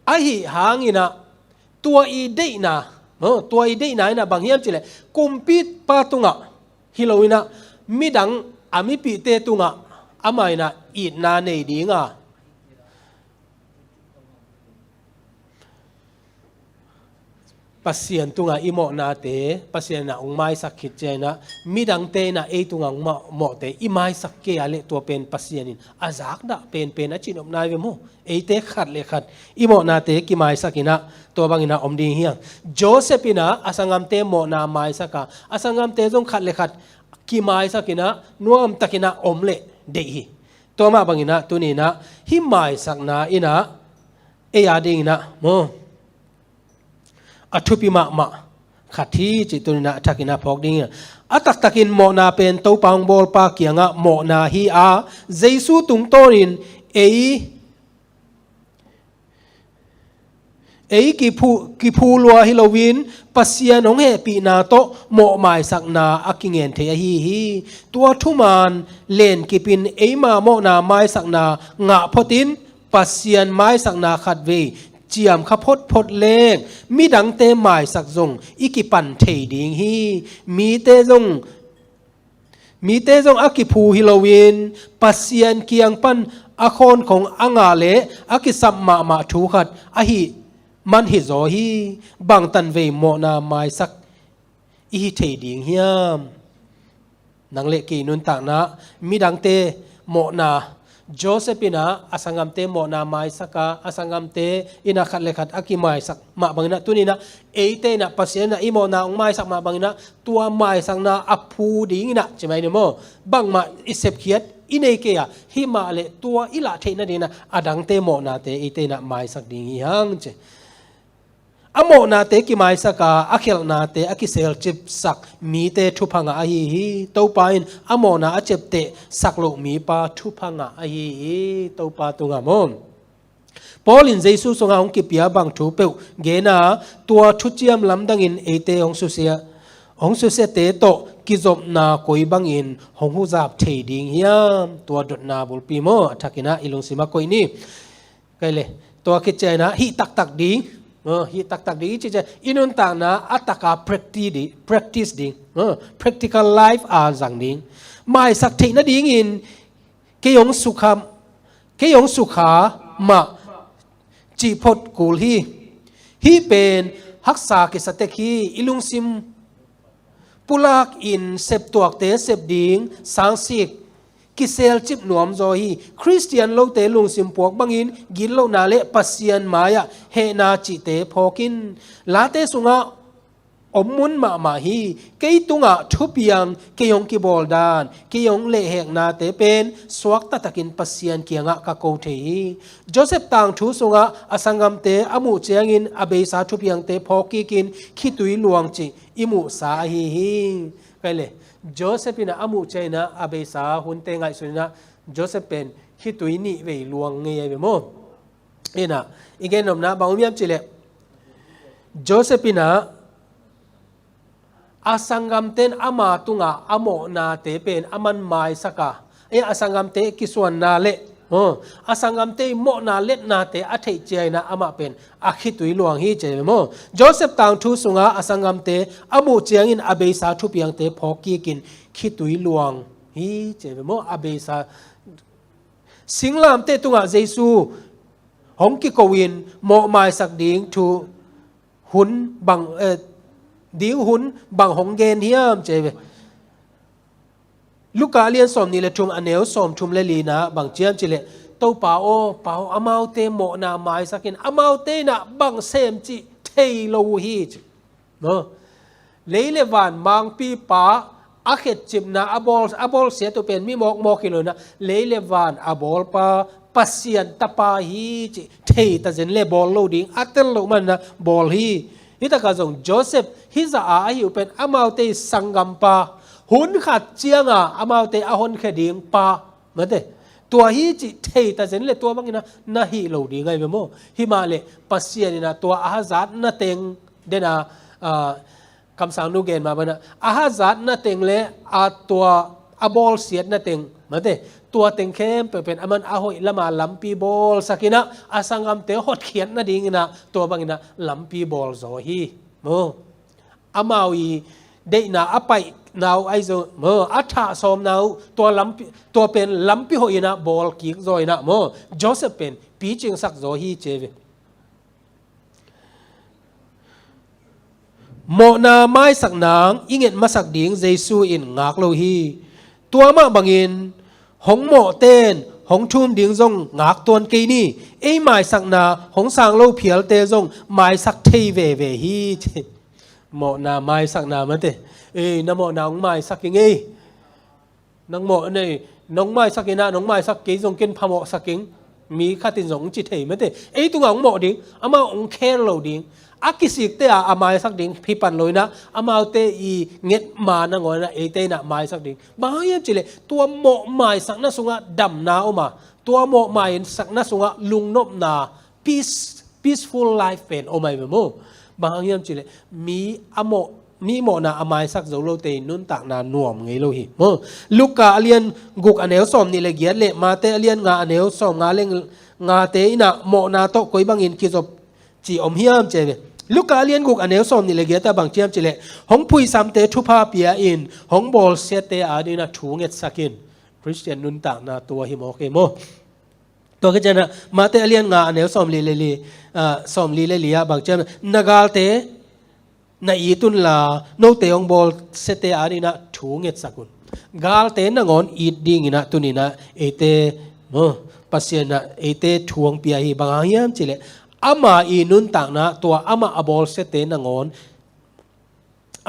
ไอหิหางินะตัวอีเดนะตัวอีเดนะนะบางเฮียมจิเลกุมปีปาตุงะฮิโลวินะมิดังอามิปีเตตุงะอามัยนะอีนาเนดีงะปัสเซียนตุงะอิโมนาเตปัสเซียนนะองไม้สักขิดเจนะมิดังเตนะเอตุงะองโมเตอิไม้สักเกอะไรตัวเป็นปัสเซียนินอาจักนะเป็นอจินอมนายเวโมเอเตขัดเลขัดอิโมนาเตกิไม้สักินะตัวบางอินะอมดีเฮียงโจเซปินะอาสังกัมเตโมนาไม้สักะอาสังกัมเตจงขัดเลขัดกิไม้สักินะนัวมตะกินะอมเลเดฮีตัวมาบางอินะตัวนี้นะฮิไม้สักนะอินะเอยาดิงนะโมอัทุปิมาขัดที่จิตุนะทักินาพอกดิ้งอัตักตักินโมนาเป็นตัวปังบอลปาเกียงะโมนาฮีอาเจสุตุงโตรินเอกิพูลัวฮิโลวินปัสยานงเฮปีนาโตโมหมายสักนาอักิเงินเทียฮีตัวทุมานเลนกิปินมาโมนาไม้สักนางะพตินปัสยานไม้สักนาขัดเวเจียมขพดพดเลงมีดังเตหมายสักจงอิกิปันเทดิงฮีมีเตจงอากิภูฮิโลวินปัสยานเกียงปันอาคอนของอ่างาเลอากิสัมมาถูขัดอหิมันฮิโซฮีบางตันเวโมนาไมสักอิเทดิงเฮียมนังเลกีนุนต่างนะมีดังเต โมนาโจเซปินาอสังกัมเตโมนาไมสักอสังกัมเตอินาขัดเลขัดอากิไมสักมาบังนะตุนีนะเอเตนะปัสยนะอิโมนาองไมสักมาบังนะตัวไมสักนะอภูดิงนะใช่ไหมเนี่ยโมบังมาอิเซปเคียดอินเอเกียฮิมาเลตัวอิละเทนะดีนะอดังเตโมนาเตเอเตนะไมสักดิงยังเจอโมนาเตกิไมสักอาเขลนาเตอากิเซลจิบสักมีเตทุพังอาฮีฮีเต้าปาอินอโมนาอาเจ็บเตสักโลมีปาทุพังอาฮีฮีเต้าปาตุงามอนพอลินเจสุสงาองกิปิยาบังทูเปวเกนาตัวทุจิยมลำดังอินเอเตองสุเสียเตโตกิจบนาโกยบังอินหงหูจับเทดิงเฮียมตัวดนาบุลปีโมทักินะอิลุงสิมาโกยนี่ไกเลยตัวคิดใจนะฮิตักดิงฮิตักดิจิจะอินุนตางนะอัตตาpracticeดิงpractical life อาจังดิงไม่สักเทนะดิงอินเกยงสุขามาจีพดกูลฮีเป็นฮักษากิสเตคีอิลุงซิมปุลักอินเสพตัวเตเสพดิงสังสิกกิเซลจิบหนวมโจฮีคริสเตียนโลเตลุงซิมปวกบังอินกินโลนาเลปัสยันมายะเฮนาจิเตพอกินลาเตสุงะอมมุนมาฮีเกยตุงะทุบยังเกยงกิบอลดานเกยงเลเหกนาเตเป็นสวักตะตะกินปัสยันเกียงะกะโกเทโจเซฟตังทุสุงะอสังกัมเตอมุเจียงินอเบสาทุบยังเตพอกิกินขิตุยลวงจิอิมุสาฮีไปเลยโจเซฟินะอมุเจนะอเบสาหุนเตงไงสุนะโจเซฟเป็นขิตุยนี่เวลวงเงยเวโมเอ็นะอีกแกนมนะบางอุมยามจิเลโจเซฟินะอาสังกัมเตนอามาตุงะอโมนาเตเป็นอามันไมสักะอาสังกัมเตกิส่วนนาเลอาสังกัมเตโมนาเลนาเตอเทเจนะอามาเป็นอาคิตุยหลวงฮีเจโมโจเซฟตังทูสุงะอาสังกัมเตอโมเจียงอินอเบสาทุเปียงเตพอกีกินคิตุยหลวงฮีเจโมอเบสาสิงลามเตตุงะเยซูหงกิโกวินโมไมสักดิงทูหุนบังดิวหุนบังหงเกนเฮียมเจเวลูกกาเลียนสมนี่เลทุมอเนลสมทุมเลลีนะบังเจียมจิเลโตป่าโอป่าอมาเตโมนาไมสักินอมาเตนะบังเซมจิเทโลฮีจเนาะเลวันมังปีป่าอาเขตจิบนะอบอลเสียตัวเป็นมีมอกกิโลนะเลวันอบอลป่าปัสยันตปาฮีจิเทตะเจนเลบอลโลดิงอัตเตลโลมันนะบอลฮีฮิตากาจงโจเซฟฮิซาอาฮิวเป็นอามาเตสังกัมปาหุนขัดเจียงอามาเตอาหุนแค่ดิงปาเหมือนเดตัวฮิจิเทตาเซนเลตัวบางนะนาฮิโลดีไงเบโมฮิมาเลปัสเซียนนะตัวอาฮาซัดนาเต็งเดนะคำสั่งนูเกนมาบ้านะอาฮาซัดนาเต็งเลอาตัวอาบอลเสียดนาเต็งเหมือนเดตัวเต็งเข้มเป็นอามันอาหอยละมาลัมปีบอลสักินะอาสังกัมเตหดเขียนนาดิงนะตัวบางนะลัมปีบอลโซฮีโมอามาวีเดนะอไปนาวไอโซโมอัฐาสมนาวตัวเป็นลัมปีหอยนะบอลกิกโซยนะโมโจเซฟเป็นปีจิงสักโซฮีเจเวโมนาไม้สักนางอิงเงินมาสักดิงเยซูอินงักโลฮีตัวมาบังอินหงโมเต้นหงทุ่มดิงซงงักตัวกีนี่ไอไม้สักนาหงสางโลเพียลเตซงไม้สักเทเวฮีโมนาไม้สักนามันเตน้ำโมนาองไม้สักยังไงน้องโมนี่น้องไม้สักกินะน้องไม้สักกีซงกินพะโมสักกิงมีข้าตินซงจิตเหมันเตตัวองโมดิงอามาองเคโลดิงอากิสิกเตะอาไม้สักดิงพิปันเลยนะอามาเตอีเง็ดมานะงอยนะเตนะไม้สักดิงบางอย่างจิเลตัวโมไม้สักน่าสุงะดำนาออกมาตัวโมไม้สักน่าสุงะลุงนบนา peaceful life เป็นออกมาแบบโมบางอย่างจิเลมีโมนาอาไม้สักโจโลเตนุนตักนาหน่วมไงโลหิลูกกาเลียนกุกอเนลสมนี่เลยเกียรเลมาเตเลียนงาอเนลสมงาเลงงาเตอินะโมนาโตกอยบางอินกิจบจีอมเฮียมเจเวลูกกาเลียนกุกอเนลสมนี่เลยเกียรแต่บางเจียมจิเลหงพุยสามเตทุพาเปียอินหงบอลเซเตอาดีนะถูงเงสักินคริสเตียนนุนตักนาตัวหิมโอเคโมตัวก็จะนะมาเตเลียนงาอเนลสมลีเลลียบางเจียมนากาลเตนาอีตุนลาโนเตองบอลเซเตอาดีนะถูงเงสักุน gal te na ngon eat ding ina tunina ete pasien na ete thuang pia hi bang hiam chile ama inun tak na tua ama abol se te na ngon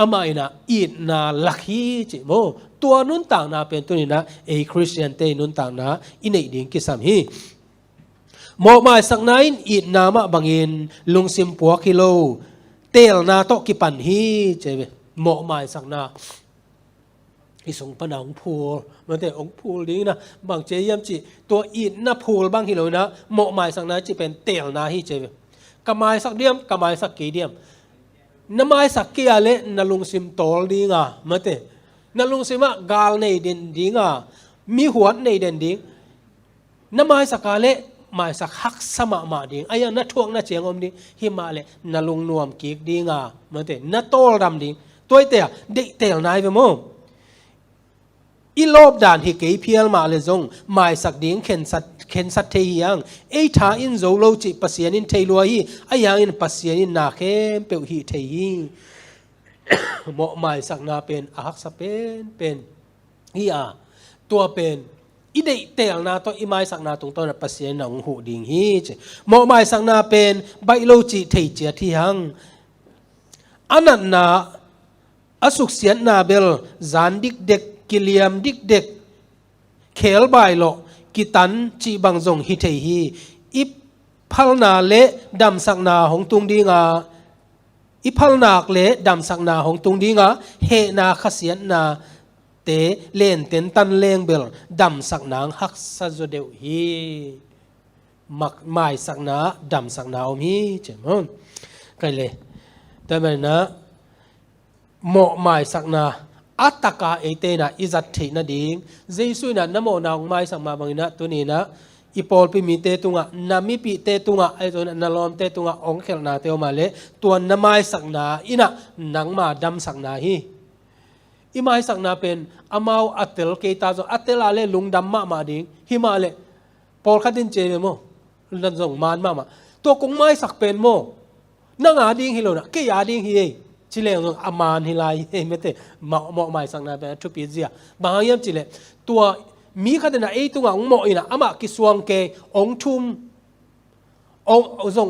ama ina eat na lakhi chi mo tua nun tak na pen tunina e Christian te nun tak na inei ding kisam hi mo mai sak nain eat na ma bangin lungsim puak kilo tel na to ki pan hi chebe mo mai sak na isong panang poolมันแต่องพูลดิ้งนะบางเจียมจีตัวอินนะพูลบางทีเลยนะเหมาะหมายสักนะจีเป็นเตียวนะฮิเจวกำไมสักเดียมกำไมสักกี่เดียมน้ำไม้สักกี่อะไรนั่งลงซิมโตลดิ้งอ่ะมันแต่นั่งลงซิมะกาลในเด่นดิ้งอ่ะมีหัวในเด่นดิ้งน้ำไม้สักอะไรหมายสักฮักสมะมาดิ้งไอ้ยังนัดทวงนัดเจียงอมดิ้งหิมะเลยนั่งลงนวมกีกดิ้งอ่ะมันแต่นัดโตลดำดิ้งตัวเตียเด็กเตียวนายไปมั้งอีลบด่านฮิเกยเพียลมาเลยจงหมายสักดิ้งเข็นสัตเทียงไอ้ท่าอินโจโลจิปัสยานินเทลัวฮีไอ้ยังอินปัสยานินนาเข้มเปียวฮีเทียเหมาะหมายสักนาเป็นอาฮักสเป็นฮีอาตัวเป็นอีเดเตลนาตัวอีหมายสักนาตรงต้นปัสยานินหูดิ่งฮีเหมาะหมายสักนาเป็นใบโลจิเทียเจียที่หังอันนั้นนาอสุขเสียนนาเบลจานดิกเด็กกิเลียมดิกเด็กเขลบายโลกิตันจีบังจงฮิเทฮีอิพัลนาเลดำสักนาของตุงดีงาอิพัลนาเลดำสักนาของตุงดีงาเฮนาขเสียนนาเตเลนเต็นตันเลงเบลดำสักนางฮักซาโจเดวฮีมักหมายสักนาดำสักนาอมฮีเจมั้งกันเลยแต่แบบนะเหมาะหมายสักนาอัตตกาเอเตนะอิจัตถินะดิงเจสุนะนโมนาองไม้สังมาบังนะตัวนี้นะอีปอลปิมีเตตุงะนามิปิเตตุงะไอตัวนั้นนลอมเตตุงะองเขลนาเตอมาเลตัวนไม้สักนาอินะนังมาดำสักนาฮีอีไม้สักนาเป็นอามาวอัตเตลเกตาโซอัตเตลาเลลุงดำมาดิงฮิมาเลปอลคัดดินเจเวโมลันจงมานมาตัวกงไม้สักเป็นโมนังอาดิงฮิโลนะเกียดิงฮีจิเลงอามานฮิลายไม่เตะเหมาะหมายสังนาเป็นทุปีเจียบางอย่างจิเลตัวมีขนาดไอ้ตัวองเหมาะอีน่ะอามากิสวงเกองทุ่มอ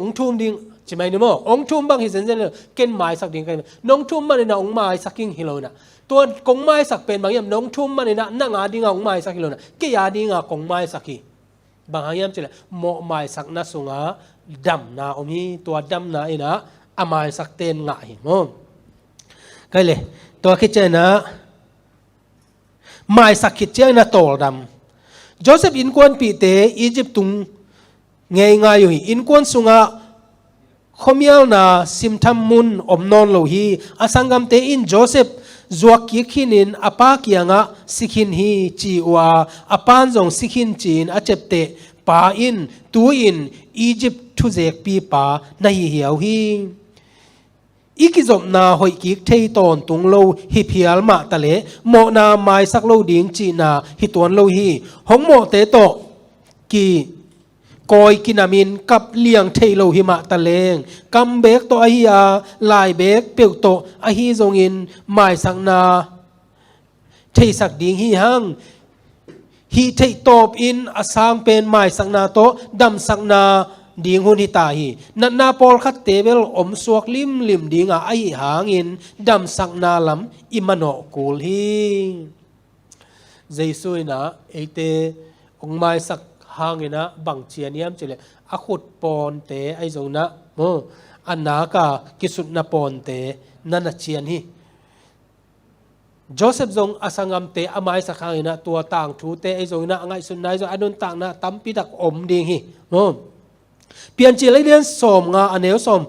งทุ่มดิ้งใช่ไหมเนี่ยมั้งองทุ่มบางทีเซนเซนเลยเกินหมายสักดิ้งกันน้องทุ่มมันเนี่ยองหมายสักกิ้งฮิโลน่ะตัวกงไม้สักเป็นบางอย่างน้องทุ่มมันเนี่ยนั่งอาดิ้งองหมายสักฮิโลน่ะเกียดิ้งกงไม้สักกี่บางอย่างจิเลเหมาะหมายสักนัสุงาดำนาอมีตัวดำนาอีน่ะอามาสักเต็นง่ายมั้งก็เลยตัวคิดเจนะหมายสักคิดเจนะโตดำโจเซฟอินควนปีเตอียิปต์ตุงเงยง่ายอยู่อินควนสุงะขมียลนาซิมทัมมุนอมนอนโลฮีอาสังกัมเตอินโจเซฟจวกกิขินินอปากียงะสิขินฮีจีวาอปานจงสิขินจีนอาเจบเตปาอินตูอินอียิปต์ทุเจกปีปาในเหี่ยวฮีอีกิจบนาหอยกิกเทยตอนตุงโลฮิพิอัลมาตะเลโมนาไม้สักโลดิ้งจีนาฮิตวนโลฮีหงโมเตโตกีกอยกินามินกับเลียงเทยโลหิมาตะเลงกำเบกโตอหิอาลายเบกเปียวโตอหิจงอินไม้สักนาเทยสักดิ้งฮิหังฮิเทยตอบอินอสางเป็นไม้สักนาโตดำสักนาดิ้งหุนหิตาฮีนันนาปอลคัดเตเบลอมสวกลิมดิ้งไอหางอินดำสักนาลำอิมันโนกูลฮีเจสุยนะเอเตองไม้สักหางอินะบังเชียนยามเจเลอขุดปอนเตไอจงนะโมอันนากากิสุนปอนเตนันเชียนฮีโจเซฟจงอาสังกัมเตอไม้สักหางอินะตัวต่างทูเตไอจงนะไงสุนนายจงอนุนต่างนะตั้มปิดักอมดิ้งฮีโมเปลี่ยนจีเลียนสมงาอันเนวสม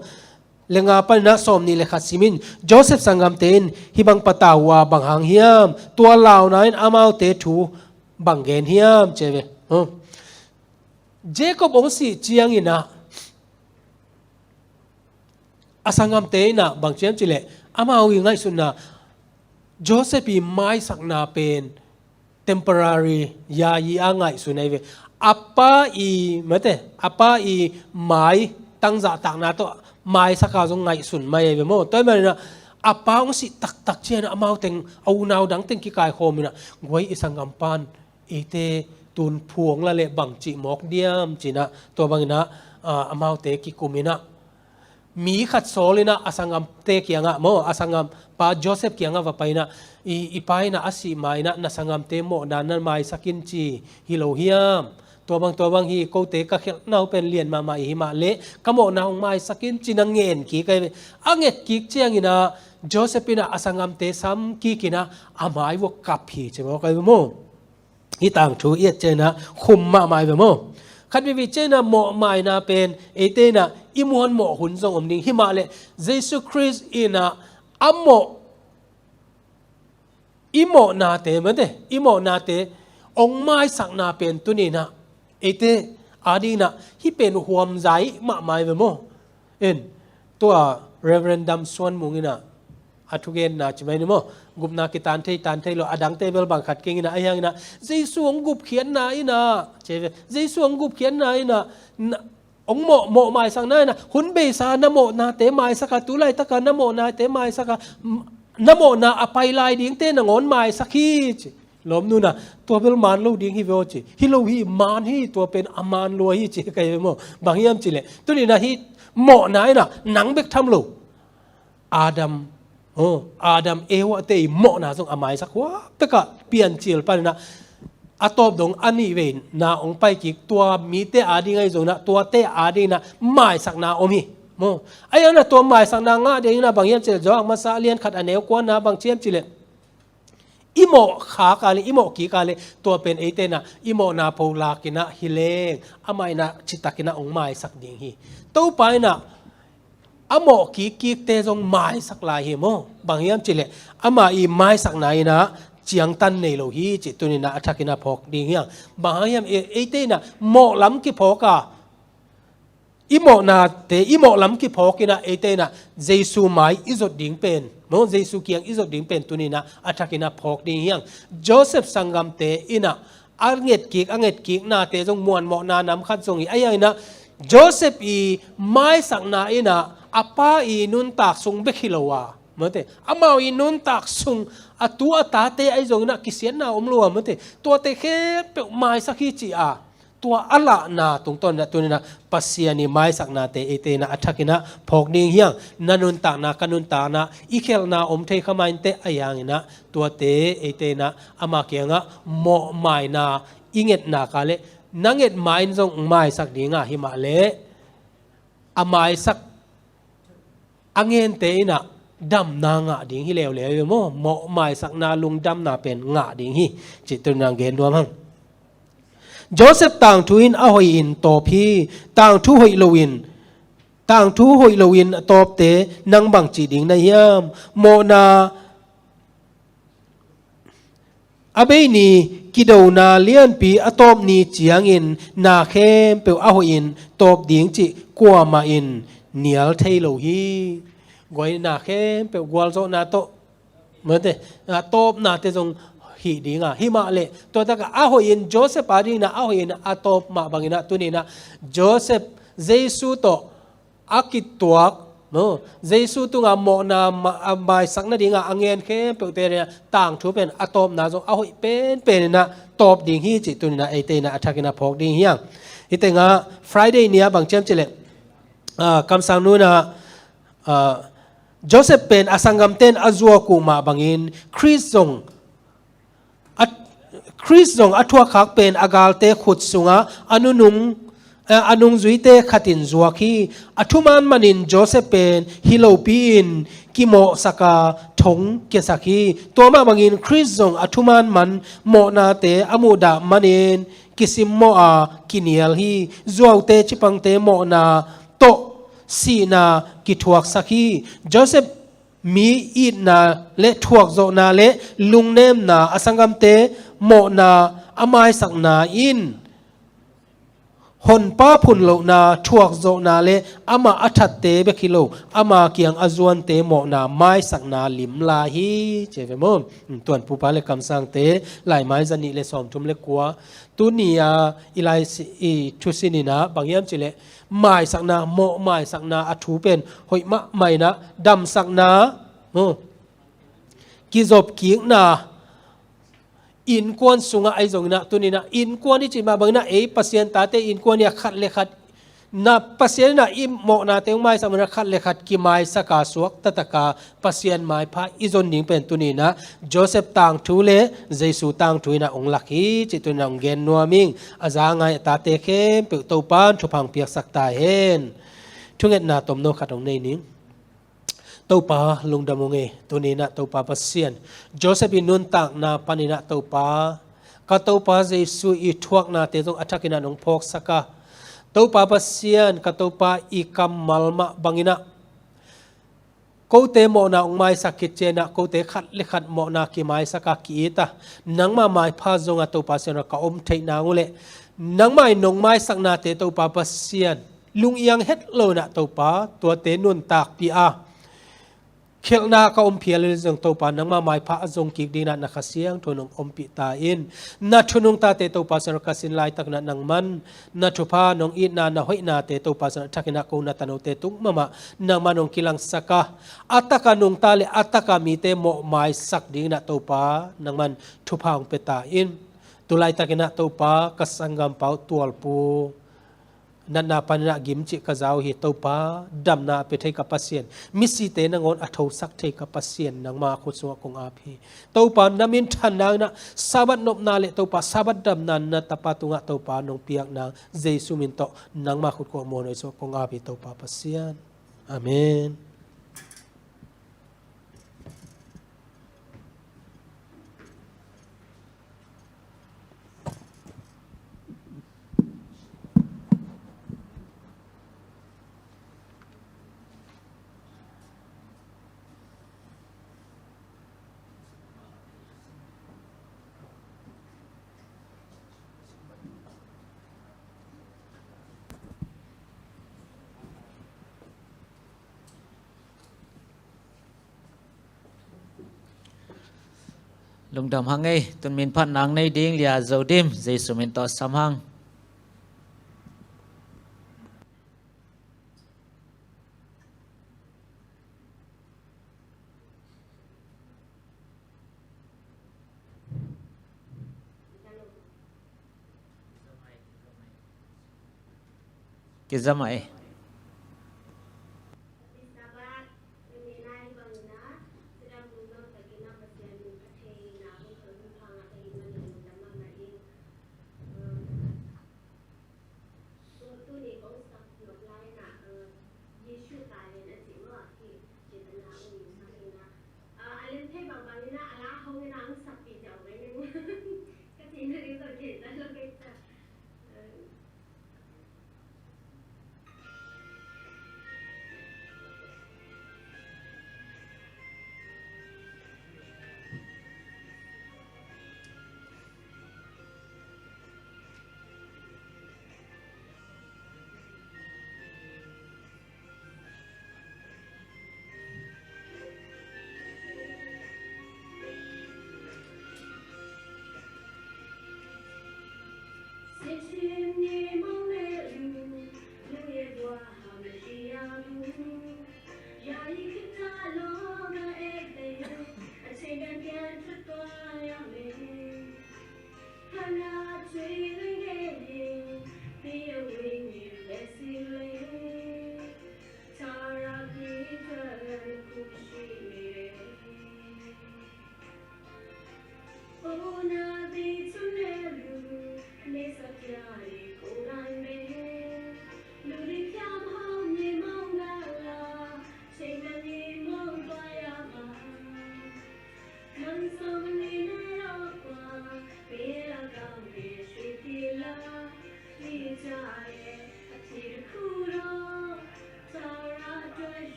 เลงาปนะสมนี่เลขัดซิมินโจเซฟสังกัมเตนฮิบังปะตาวาบังหางเฮียมตัวเหล่านั้นอามาวเตทูบังเกนเฮียมเจเวเจคอบองสีเจียงอินะอาสังกัมเตนะบังเจียมจิเลอามาวยังไงสุนนะโจเซฟีไม้สักนาเป็น temporary ยายีอ่างไงสุนไอเวapa i mate apa i mai tang za tak na to mai saka jong ngai sun mai ve mo toy mai na apa ang si tak chen amau teng au nau dang teng ki kai khom na goi isangam pan ite tun phuang la le bang chi mok diam china to bangina amau te ki kumina mi khat solina asangam te kianga mo asangam pa Joseph kianga va paina ipaina asi maina nasangam te mo danan mai sakin chi hilo hiamตัวบางฮีโกเตก็เขนาเป็นเรียนมาหิมาเละขโมนาองไม้สกินจินังเงินกีกันอังเงตกีเจียงอินะโจเซฟินะอสังกัมเตซัมกีกินะอาไม้วกกับผีใช่ไหมกันโมที่ต่างชูเอียดเจนะคุมมาไม้แบบโมคันวิเจนะโมไม้นะเป็นเอเตนะอิมวนโมหุ่นทรงอมนิงหิมาเละเยซูคริสต์อินะอัมโมอิโมนาเตมันเตอิโมนาเตองไม้สักนาเป็นตัวนี้นะเอเตอาดีนะที่เป็นหวมใจมาไม่เวโมตัวเรเวรนดัมส่วนมุงินะอัทุเกนนะใช่ไหมนี่โมกุบนากิตันเทโลอดังเตเบลบังขัดเก่งนะไอ้ยังนะเจสวงกุบเขียนนะไอ้นะใช่ไหมเจสวงกุบเขียนนะไอ้นะองโมไม่สักนะหุ่นเบสานโมนาเตไม่สักตุไลตะกันนโมนาเตไม่สักนโมนาอภัยลายดิ้งเตนงอนไม่สักฮีลมนู่นนะตัวเป็นมารลูดิ้งฮิโวจิฮิโลฮีมารฮีตัวเป็นอามารลัวฮีจิใครเป็นโมบางอย่างจิเลยตัวนี้นะฮีโมนายนะหนังเบกทำลูอาดัมเอวเตยโมนะส่งอามายสักว่าแต่ก็เปลี่ยนจิลไปนะอัตบดงอันนี้เวนนาองไปกิกตัวมีเตอาดีไงส่งนะตัวเตอาดีนะไม่สักนาอมีโมไอ้ยังนะตัวไม่สักนางาเดียนะบางอย่างจิลจอกมาซาเลียนขัดอันเอวกวนนะบางเชียมจิเลยอิโมขากาเลอิโมกีกาเลตัวเป็นเอเตนะอิโมนาโพลากินะฮิเลงอามัยนะจิตากินะองไม้สักดิ่งฮีตัวไปนะอโมกีเตจงไม้สักลายฮีโมบางอย่างจิเลอามาอีไม้สักไหนนะเจียงตันเนโลฮีจิตุนินะอัฐกินะพอกดิ่งฮีบางอย่างเอเตนะโมล้ำกิพอกาอิโมนาเตอิโมล้ำกิพอกินะเอเตนะเจซูไม้อิจดดิ่งเป็นโมเจสุเกียงอิจดดิ่งเป็นตัวนี้นะอัฐกินะพอกดิ่งยังโจเซฟสังกัมเตอินะอังเงตกิกนาเตจงมวนโมนานำขัดทรงอีไอ้ยังนะโจเซฟอีไม้สักนาอินะอาป้าอีนุนตักทรงเบคิโลวาเมื่อเตอามาอีนุนตักทรงอตัวตาเตไอจงนะกิเสียนนาอมลัวเมื่อเตตัวเตแค่เปลไม้สักขีจีอาตัวอัลละนาตรงต้นนะตัวนี้นะปัสยานิไม้สักนาเตเอเตนะอัฐกินะพอกนิ่งเฮียงนันุนตากนากันุนตากนาอีเคลนาอมเทขมันเตอายังนะตัวเตเอเตนะอามาเกียงะโมไม้นาอิงเงตนากาเลนังเงตไม้จงไม้สักดิ่งะหิมาเลอาไม้สักอังเงินเตนะดำนางะดิ่งฮิเลวเลวโมไม้สักนาลุงดำนาเป็นงะดิ่งฮิจิตตุนังเกนดวงมั้งโจเซฟต่างทูอินอาหอยอินตอพีต่างทูหอยโลวินตอบเตนังบังจีดิงในยามโมนาอาเบนีกิโดนาเลียนปีอตอบนีจียงอินนาเข้มเปวอาหอยอินตอบดิ่งจิกัวมาอินเนียลเทโลฮีกวยนาเข้มเปวกัวโซนาโตเหมือนเตตอบนาเตจงฮีดีงาฮิมาเลตัวตะกะอาหอยอินโจเซฟอาดีนะอาหอยอินอาตบมาบางอินะตัวนี้นะโจเซฟเยซูโตอากิตตัวโมเยซูตุงาโมนาบายสักนาดีงาอังเงินเข้มเปลเตเรียต่างทูเป็นอาตบนาจงอาหอยเป็นนะตบดิ่งฮีจิตัวนี้นะไอเตนะอัฐกินะพอกดิ่งเฮียงอิเตงา Friday เนี่ยบางเจ้าจิเลคำสั่งนู้นนะโจเซฟเป็นอสังกัมเตนอาจัวกูมาบางอินคริสซงอัทวคักเป็นอากาลเตขุดสุงะอนุงจุยเตขัดินจัวคีอัทุมันมันินโจเซฟเป็นฮิโลปีอินกิโมสกาทงเกสักีตัวมาบางอินคริสซงอัทุมันมันโมนาเตอมูดามันินกิซิมโมอากิเนียลฮีจัวเตจิปังเตโมนาโตสีนากิทวกสักีโจเซฟมีอีดนาเลทวกโจนาเลลุงเนมนาอสังกัมเตโมนาอามายสักนาอินหนป้าพุนโลนาทวกโจนาเลอามาอัฐเตเบคิโลอามาเกียงอจวนเตโมนาไม้สักนาลิมลาฮีเจเวมอมตัวนผู้พาเลคำสั่งเตหลายไม้จันนิเลสอมทุมเลกัวตุนียอิไลซีทุสินีนาบางยามจิเลไม้สักนาโมไม้สักนาอัฐูเป็นหอยมะไม้นะดำสักนา ki job ki na in kwan sunga ai jong na tunina in kwan ni chi ma bang na e pasien ta te in kwan ya khat le khat na pasien na im mo na te mai sa na khat le khat ki mai sa ka suak tataka pasien mai pha izon ning pen tunina Joseph tang thu le Jesu tang thuina ong lakhi chi tunang gen nuaming azanga ta te khem pe to pan thu phang piak sak ta hen thunget na tom no khatong nei ning tàu pa lung đam nge tunina tàu pa pasien Joseph in nun tak na panina tàu pa ka tàu pa Jesu I thuak na te jong athakina nong phok saka tàu pa pasien ka tàu pa I kamal ma bangina ko te mo na ong mai sakit chena ko te khat le khat mo na ki mai saka ki ta nang ma mai pha zonga tàu pa sen ka om thei na ngule nang mai nong mai sak na te tàu pa pasien lung yang het lo na tàu pa tua te nun tak pi a khel na ka phial jong to pa nang ma mai pha jong ki dina na khasiang thonong pi ta in na thunung ta te to pa sar ka sin lai tak na nang man na thupa nong I na hoi na te to pa sar thakina ko na tano te tung mama nang manong kilang saka ataka nong ta le ataka mi te mo mai sak ding na to pa nang man thupa ong pe ta in tulai takina to pa kasangam pau tual pu nan na panna gimchi ka zau hi to pa dam na pe thei ka pasien misi te na ngon atho sak thei ka pasien nang ma khu chu kong a phi to pa namin than na sabat nop na le to pa sabat dam nan na tapatunga to pa nong piak na Jesu min to nang ma khu ko mo no so kong a phi to pa pasien amen lung đam hang ei tun min phan nang nei ding lia zodim Jesu min to samhang ki zamai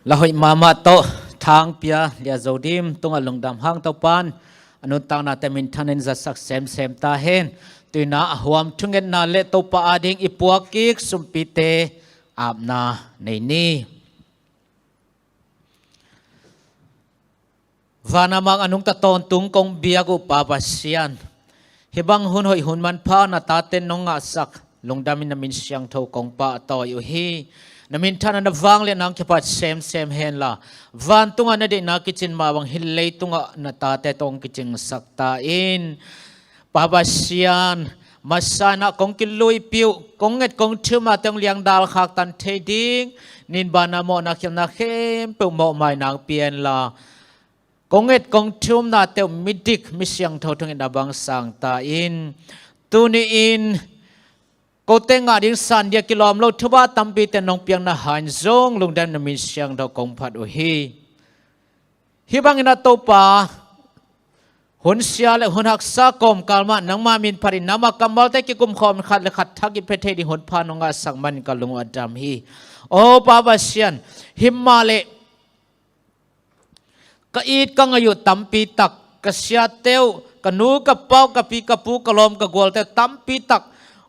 ละหอยมามาโตทางเปียเลียโจดิมตรงอลงดำห้างเตาปานอนุตังนาเตมินทันินจะสักเซมตาเฮนตุยนาหวมทุงเงินนาเลโตปาอาดิงอิปัวกิกสุมปิเตอาบนาในนี้วานามังอนุตตอนตุงกงเบียกุปาปัสยันฮิบังหุนหอยหุนมันพานาตาเตนนงอาสักลงดามินามินเสียงเท่ากงปะต่ออยู่ฮีนามินท่านนับวางเลนังเฉพาะเซมเฮนละวันตุงอันเดนักกิจินมาวังฮิลเลตุงอันตาเตตงกิจิงสักตาอินปาปัสยันมาสานะกงกิลุยปิวกงเงตกงชื่อมาตงเลียงดาลขากตันเทดิงนินบานาโมนักยมนักเข้มเปิวโมไม่นางเปียนละกงเอ็ดกงชุมนาเตวมิดิกมิเสียงเท่าทั้งอินดับังสังตาอินตูนีอินโกเตงอาดิงสันเดียกิลอมโลทว่าตัมปีเตนองเปียงนาหันซงลงดันนามิเสียงเท่ากงพัดอุฮีฮิบังอินาโตปาหุนเสียและหุนหักษากรมกาลมานังมามินปรินามากัมบัลเตกิกุมขอมขัดและขัดทักิเพเทดิหุนพานงอาสังมันกัลลงอดัมฮีโอปาบาเซียนฮิมมาเลกอีดกังอายุตัมปีตักกษยาเตวกนูกับเป้ากับปีกับปูกลมกับกวลเตตัมปีตัก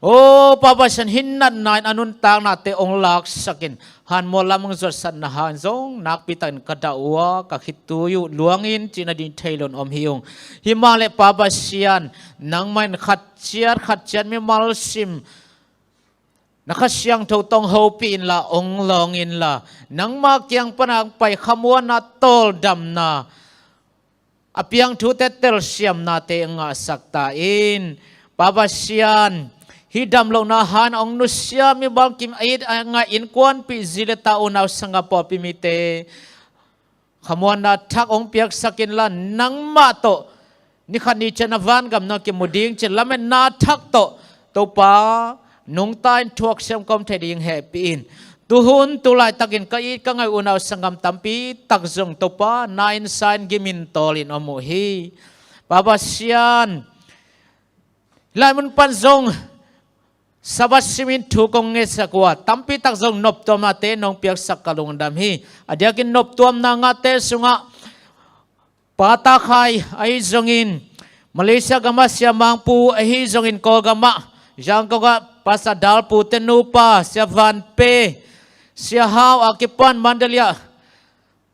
โอ้ปาบาชันหินนันนายอนุนตางนาเตองลักสกินหันมอลามงจดสันนาหันซงนักปีตันกระดาวัวกับขิตูอยู่หลวงอินจินาดินเทลอนอมฮิงฮิมาเลปาบาเซียนนังมันขัดเชียนมีมัลซิมนักเสียงเท่าตองโฮปีนละองลองอินละนังมาเกียงปนังไปขมวนนาโตลดำนาอเปียงทุเตเตลเสียมนาเตงาสักตาอินปาบาเซียนฮิดำลงนาหันองนุเสียมีบางกิมไอ้งาอินกวนปิซิเลตาอุนาวสังกปอปิมิเตขมวนนาทักองเปียกสักินละนังมาโตนี่ขันนี้เจนวันกับนักกิมุดิงเจละเมนาทักโตปานงตายทวกเสียมกอมเทดิงแฮปีอินตุหุนตุลายตักินก็อีกังไงอุณาวสังกมตัมปีตักจงตปานายนไซน์กิมินตอลินอโมฮีปาบาเซียนลายมันปันจงสวัสดิมินถูกงเงสักว่าตัมปีตักจงนบตัวมาเตนองเปียกสักกะลงดำฮีอเดียกินนบตัวมนางาเตสุงะปาตาไคไอจงอินมาเลเซียกามาเซียมังปูไอฮีจงอินโกกามายังก็pasal dal puten nupa sia van pe sia hau akipan mandalia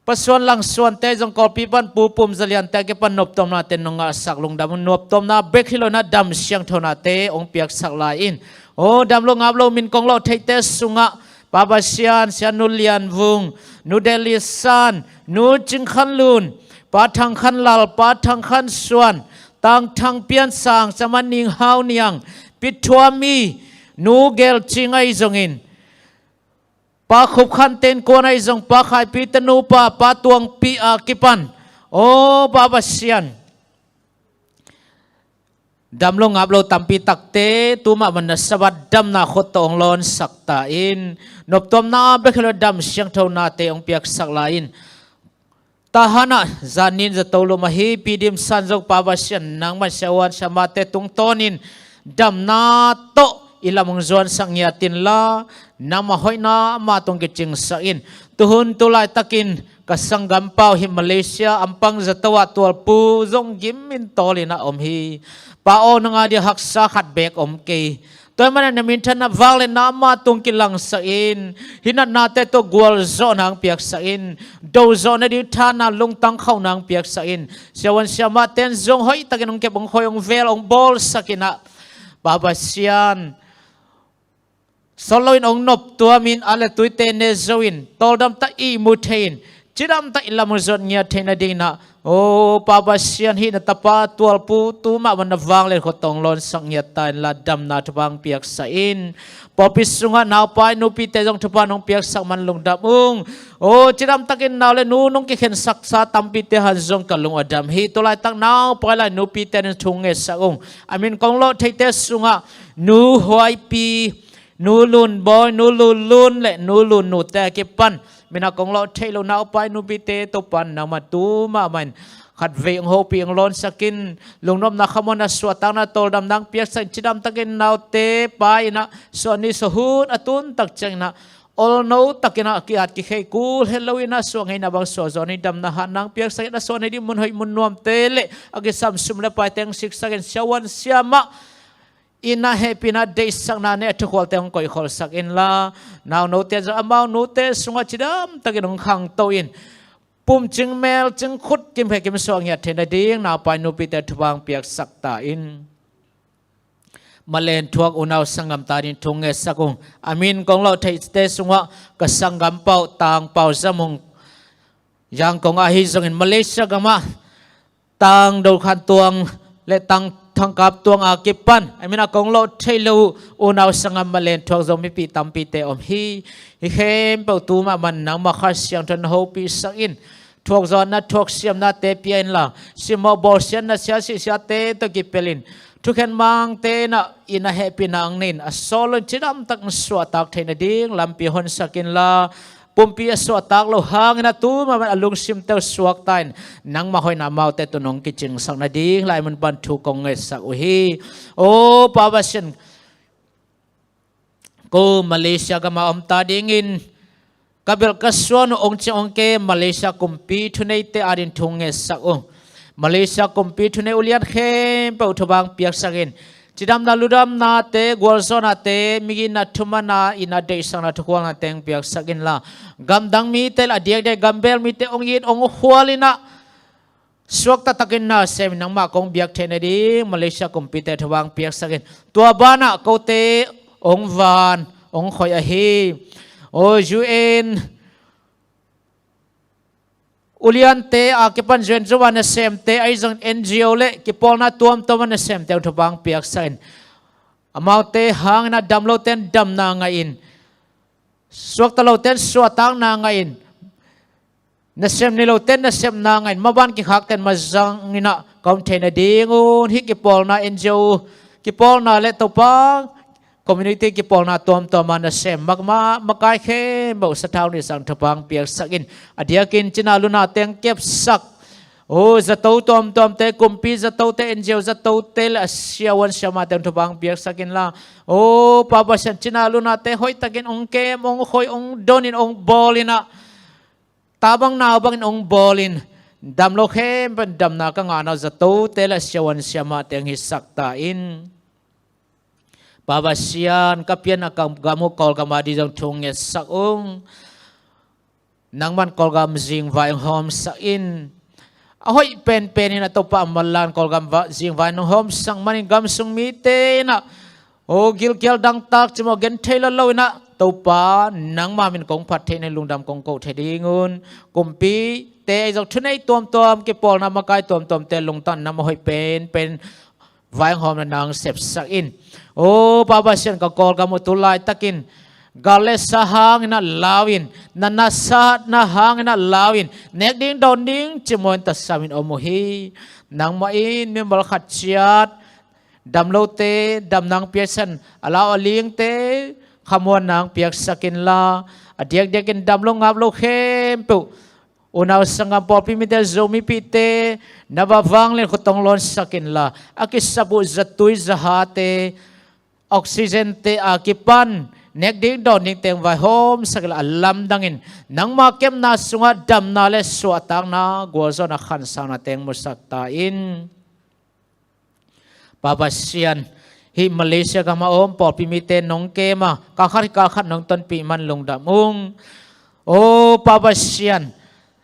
pasuan lang suan te jong kol pipan pupum zalian te ke pan nop tom na te nonga sak lung dam nop tom na bekhilo na dam siang thona te ong piak sak la in o dam lo ngap lo min kong lo thei te sunga babasian sia nulian vung nu delisan nu jing khan lun pa thang khan lal pa thang khan suan tang thang pian sang saman ning hau niang pitwa miนูเกลจิงไอจงอินปาขุบขันเต็นกวนไอจงปาขายปีตนูปาตวงปีอากิปันโอ้บาบาเซียนดำลงอับโลตัมปีตักเตตุมามันสวัสดำนาขดตองลอนสักตาอินนบตอมนาเบคโลดำเสียงเท่านาเตองเปียกสักลาอินตาฮานะจานินจะโตลมาฮีปีดิมสันจงปาบาเซียนนางมันเสวันสมาเตตุงตอนินดำนาโตilamang zuan sangyatin la nama hoina ma tong kiching sain tuhun tulai takin kasanggam pau hi Malaysia ampang zatawa tual pu zong gimin tolina om hi pao nga dia haksa khat bek om ke toy man na min thana wale na ma tong kilang sain hinat na te to gwal zo nang piak sain do zo na di thana lungtang khaw nang piak sain siawan siama ten zong hoi takin ong kepong hoyong vel ong bol sakina babasian soloin ong nop tua min ala tuite ne zoin toldam ta I mutain chidam ta ilam zon nya thena dina o babasian hi na tapa tual pu tu ma man wang le khotong lon sang nya tan la dam na thwang piak sa in popis sunga naw pai nu pi te jong thpa nong piak sak man lung dam ung o chidam takin naw le nu nong ki khen sak sa tam pi te han jong kalung adam hi tolai tak naw pai la nu pi te thung nge sa ung amin kong lo thei te sunga nu hoi piนูลุนบอยนูลุนและนูลุนนูแต่เก็บปันมินากงเราเทโลนาไปนูปิเตตปันนามาตูมามันขัดเวียงโฮปียงร้อนสกินลุงน้อมนักขมนาสวดตังนาโตดำดังเปียกสันจิดำตะกินนาวเตไปนะส่วนนี้สหูนอตุนตักจังนะโอ all no takina kiat ki khei kul helloina suang hei na bang so zoni dam na hanang piak sakit na so nei di mun hoi mun nuam tele agi samsum le pai teng sik sakin shawan siama ina happy na day sang na ne thukol teng koi khol sak in la now no te za amau no te sunga chidam takin khang to in pum ching mel ching khut kim he kim suang ya thena ding na pai nu pi te thuang piak sak ta in malen thuak unaw sangam tarin thunge sakung amin kong lo thei te sunga ka sangam pau tang pau zamung yang kong a hi zong in Malaysia gama tang do khan tuang le tang thang kap tuang a kipan amina kong lo thei lo unaw sangam malen thuak zomi pi tampi te om hi hem pau tu ma man nang ma khar siang thon ho pi sak in thuak zon na thuak siam na te pian la simo bol sian na sia si sia te to ki pelin thu khen mang te na ina happy nang nin a solon chidam tak swa tak theina ding lampi hon sakin la pumpi swa tak lo hang na tu ma alung sim te suak tain nang ma hoi na mau te tu nong ki ching sang na ding lai mun ban thu kong nge sa u hi o pawasen ko Malaysia ga ma om ta ding in kabel kaswan ong chi ong ke Malaysia kumpi thunei te arin thunge sa u Malaysia kumpi thune uliat khem pau thobang piak sakin chidam na ludam na te golso na te migi na thuma na ina de sang na thukwang na teng piak sakin la gamdang mi tel adiak de gambel mi te ong yit ong hwalina suak ta takin na sem nang ma kong biak thene di Malaysia kumpi te thobang piak sakin tua bana ko te ong van ong khoi a hi o UN uliante akipan zen zuwa na semte ay zong NGO le kipol na tuam na semte utubang piak sain amaute hang na damlo ten dam na ngain suak talo ten suatang na ngain na sem nilo ten na sem na ngain maban ki hak ten mazang ina kaunte na dingun hi kipol na NGO kipol na le topang community ki pol na tom na sem magma makai khe bo sathaw ni sang thapang piak sakin adiakin chinalu na teng kep sak o zato tom te kumpi zato te NGO zato te asyawan syama teng thapang piak sakin la o pabasan chinalu na te hoi takin ongke ong hoi ong donin ong bolina tabang na bangin ong bolin damlo khe ban dam na ka nga na zato te asyawan syama teng hisakta in babasian kapian akam gamu kol gamadi jong thunge sakung nangman kol gam jing vai hom sa in ahoi pen na to pa malan kol gam jing vai hom sang manin gam sung mi te na o gil dang tak chimo gen thela lo na to pa nang ma min kong phat the ne lungdam kong ko the dingun kumpi te jong thunei tom ke pol na makai tom te lungtan na hoi pen vai hom na nang sep sak in o babasian ka kol ka mutulay takin gale sa hang na lawin na nasa na hang na lawin nek ding don ding chimon ta samin omohi nang main mimbal khachiat damlo te dam nang piasan alaw aling te khamon nang piak sakin la adiak dekin damlo ngaplo khempu unaw sangam popi mi te zomi pite nabawang len khotong lon sakin la akisabu zatui zahate oxygen te akipan nek ding don ning teng vai hom sakla alam dangin nang ma kem na sunga dam na le suatang na golzo na khan sa na teng musakta in babasian hi Malaysia ka maom por pimite nong kema ka khat nong ton pi man lungdam o babasian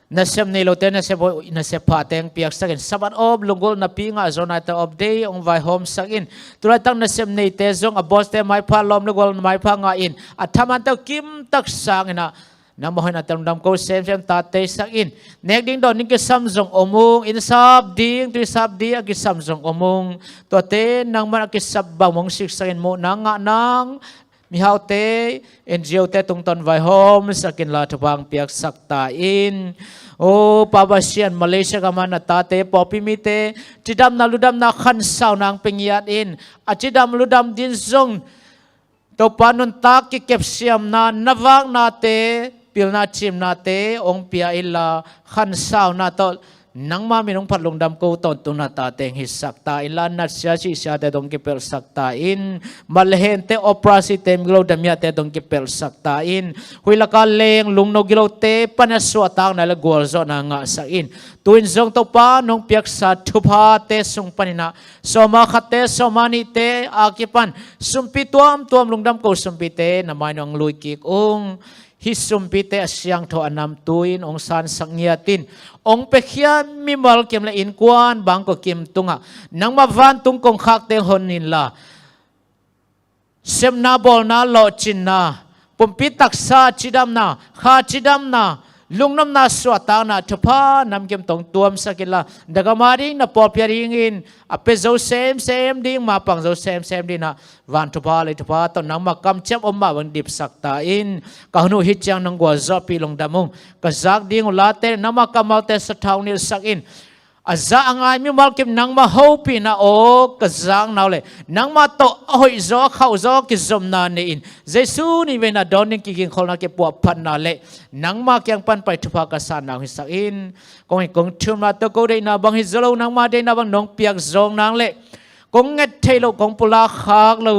nasem nilo ten nasem pateng piak sakin sabat ob lungol na pinga zona ta of day ong vai home sakin tulatang nasem nei te zong abos te mai pha lom lugol mai pha nga in athaman ta kim tak sang na namoy na tandam ko sem ta te sakin nek ding don ning ke samjong omong in sab ding tu sab dia ki samjong omong to te nang man ki sab bangong sik sakin mo nang nang mihaw te NGO te tungton vai home sakin la thapang piak sakta in o pabasian Malaysia ka man tate popi mite chidam na ludam na khan saw nang pengiat in achidam ludam din zong to panon tak ki kepsiam na nawang na te pilna chim na te ong pia illa khan saw na to นังมามีน้องพัดลงดำกูตอนตุนาตาเตงหิสักตาอินลานนัดเสียชีเสียแต่ดงกิเปลสักตาอินมาเลเฮนเตอปราสิเตมกิโลดมียแต่ดงกิเปลสักตาอินหุยละกาเลงลุงนกิโลเตปนัสวตางนั่นละกัวจอนางสักอินตุนจงตปาน้องเปียกสัตทุพาเตสุงปนินะสมาขเตสมานิเตอากิปันสุมปิตัวมลุงดำกูสุมปิเตนามายน้องลุยกิกองฮิสุมปิเตเสียงโทอนามตุยนองสันสังเงียตินองเปขียมีมัลเกมละอินกวนบางก็เกมตุงะนังมาวันตุงกงขักเตหนนินละเซมนาบอลนาโลจินนาปุ่มปิตักซาจิดามนาข้าจิดามนาลุงน้ำนาสวดตานาทุพานำเกมตงตัวมสกิลาดักมาดิงนาปอเปียริงอินอเปโซเซมดิงมาปังโซเซมดินะวันทุพาเลยทุพาตอนนังมากำเจ็บอมมาวันดิบสักตาอินกะหนูฮิจังนังกัวจอปีลงดามุงกะจักดิงอุลาเตนังมากำมาเตสทาวนิลสักอินอาจางไงมีมัลกิมนังมาฮูปีนะโอกะจางนาวเลยนังมาโตหอยจอเข้าจอกิจมนาเนอินเจสูนี่เวนัดอนนิกิกิงคนนักเก็บปวดพันนาเลนังมาเกียงปันไปทุพากษานาวหิสักอินกงให้กงชุมนาตะโกได้นาบังฮิจโลนังมาได้นาบังน้องเปียกจงนางเลกงเงเทโลกงปุลาขากลู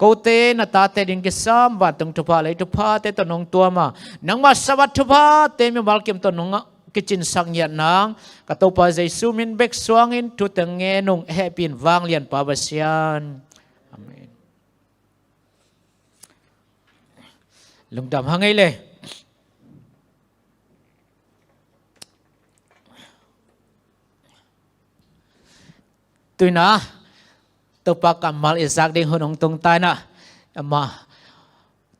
กูเตนตาเตดิงกิสามวัดตงทุพาเลยทุพาเตตนงตัวมานังมาสวัสทุพาเตมีมัลกิมตนงกิจินสังยานางกตัวปาใจซูมินเบกสวงอินทุตังเงนงแฮปินวางเลียนปาบเสียนอาเมนลุงดำหังไงเลยตุยนะตัวปากกำมัลอิซักดิ่งหุ่นองตรงตายนะมา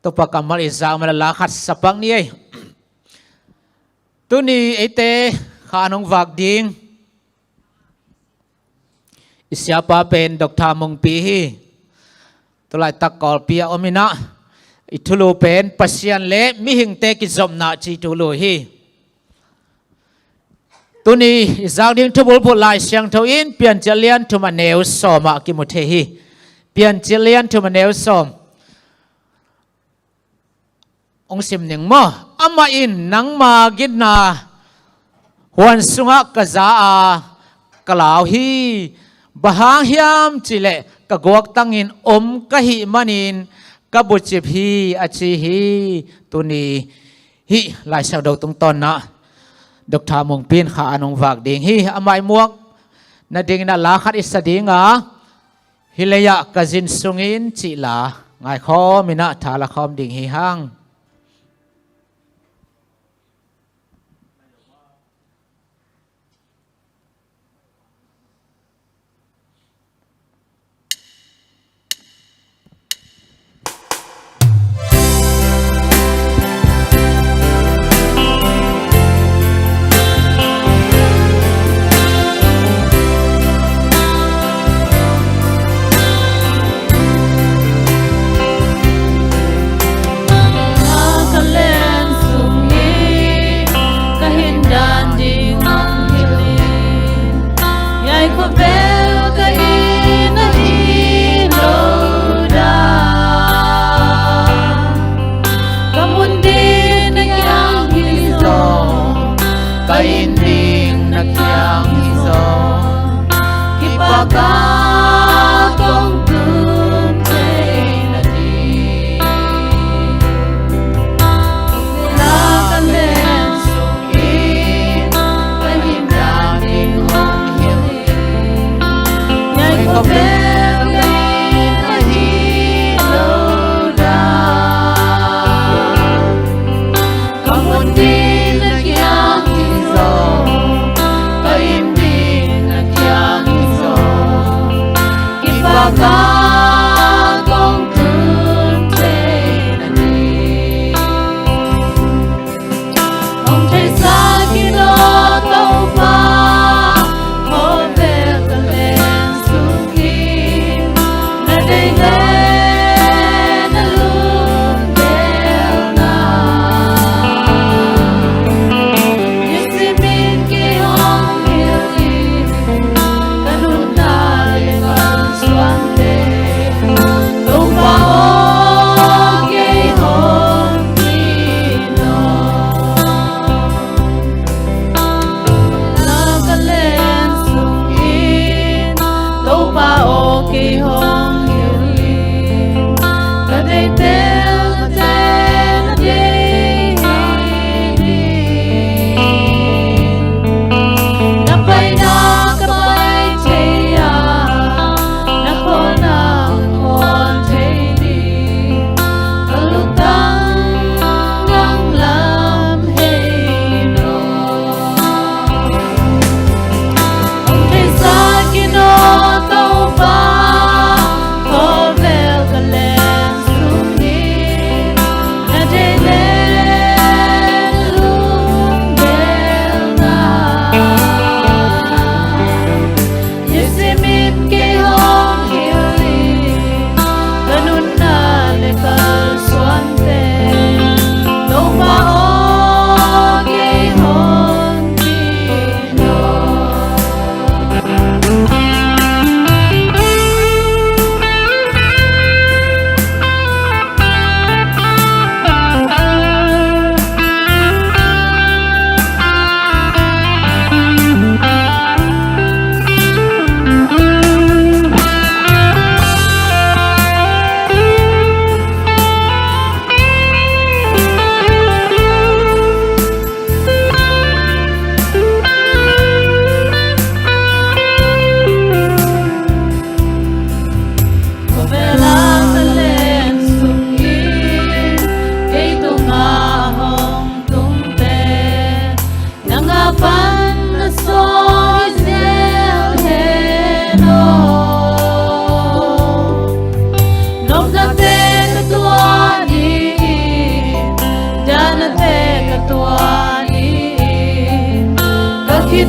ตัวปากกำมัลอิซักมันละขัดสปังนี่ตัวนี้ไอเตข้านงวักดิ่งอิสยาปาเป็นดอกทามงปีตัวลายตะกอลปีอมินะอิทุลูเป็นปัสยันเละมิหิงเตกิจอมนาจีทุลูฮีตัวนี้จากดิ่งทุบุลผู้ลายเสียงทวินเปลี่ยนเจเลียนทุมาเนวสอมากิมุเทฮีเปลี่ยนเจเลียนทุมาเนวสอมองสิมหนึ่งมั้งอามาอินนังมากินนาหวนสุงะกะจากล่าวฮีบหางยามจิเลกะกวกตังอินกะหิมันินกะบุจิบฮีอจิฮีตัวนี้ฮีลายเสาดอกตรงต้นนะดอกทามงปีนขาอนงวากดิ่งฮีอามายมวกนาดิ่งนาลาขัดอิสดิ่งฮิเลยะกะจินสุงินจิลาไงคอมินะทาละคอมดิ่งฮีหัง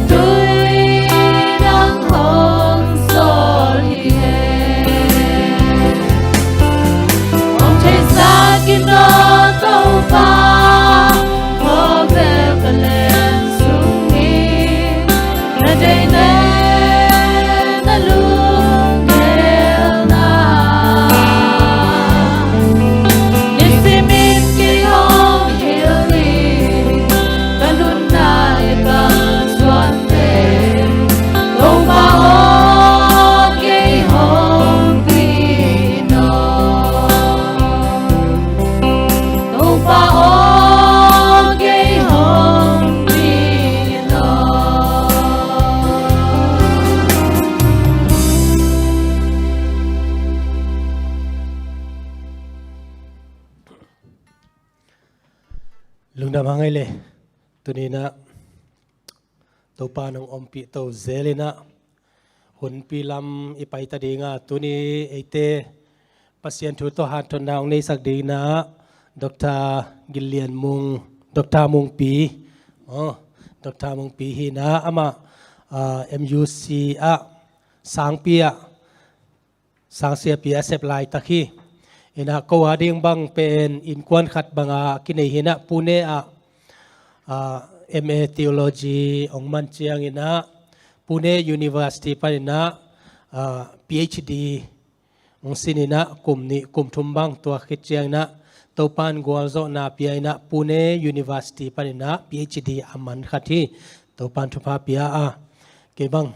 tui đang hong sol hi he ông thấy xa kia nó tàu pha khó về cả lên xuống đi na đây na luôn theo na nisimin ki hong hiri kanun na ikang suante đâu ba o kay hong pino đâu ba o kay hong pino lungdam hangai le tunina to pa nong ompi to zelina hun pi lam ipai ta dinga tuni ete pasien thu to hat to naung nei sak dina dr gilian mung dr mung pi dr mung pi hi na ama muc a sang pia sang sia pia sep lai takhi ina ko ading bang pen in kwan khat banga kinai hina pune a MA theology ong man chiang ina Pune University panina PhD ong sinina kumni kumthumbang to khichiang na topan gwalzo na pia ina Pune University panina PhD aman khathi topan thupa pia a ke bang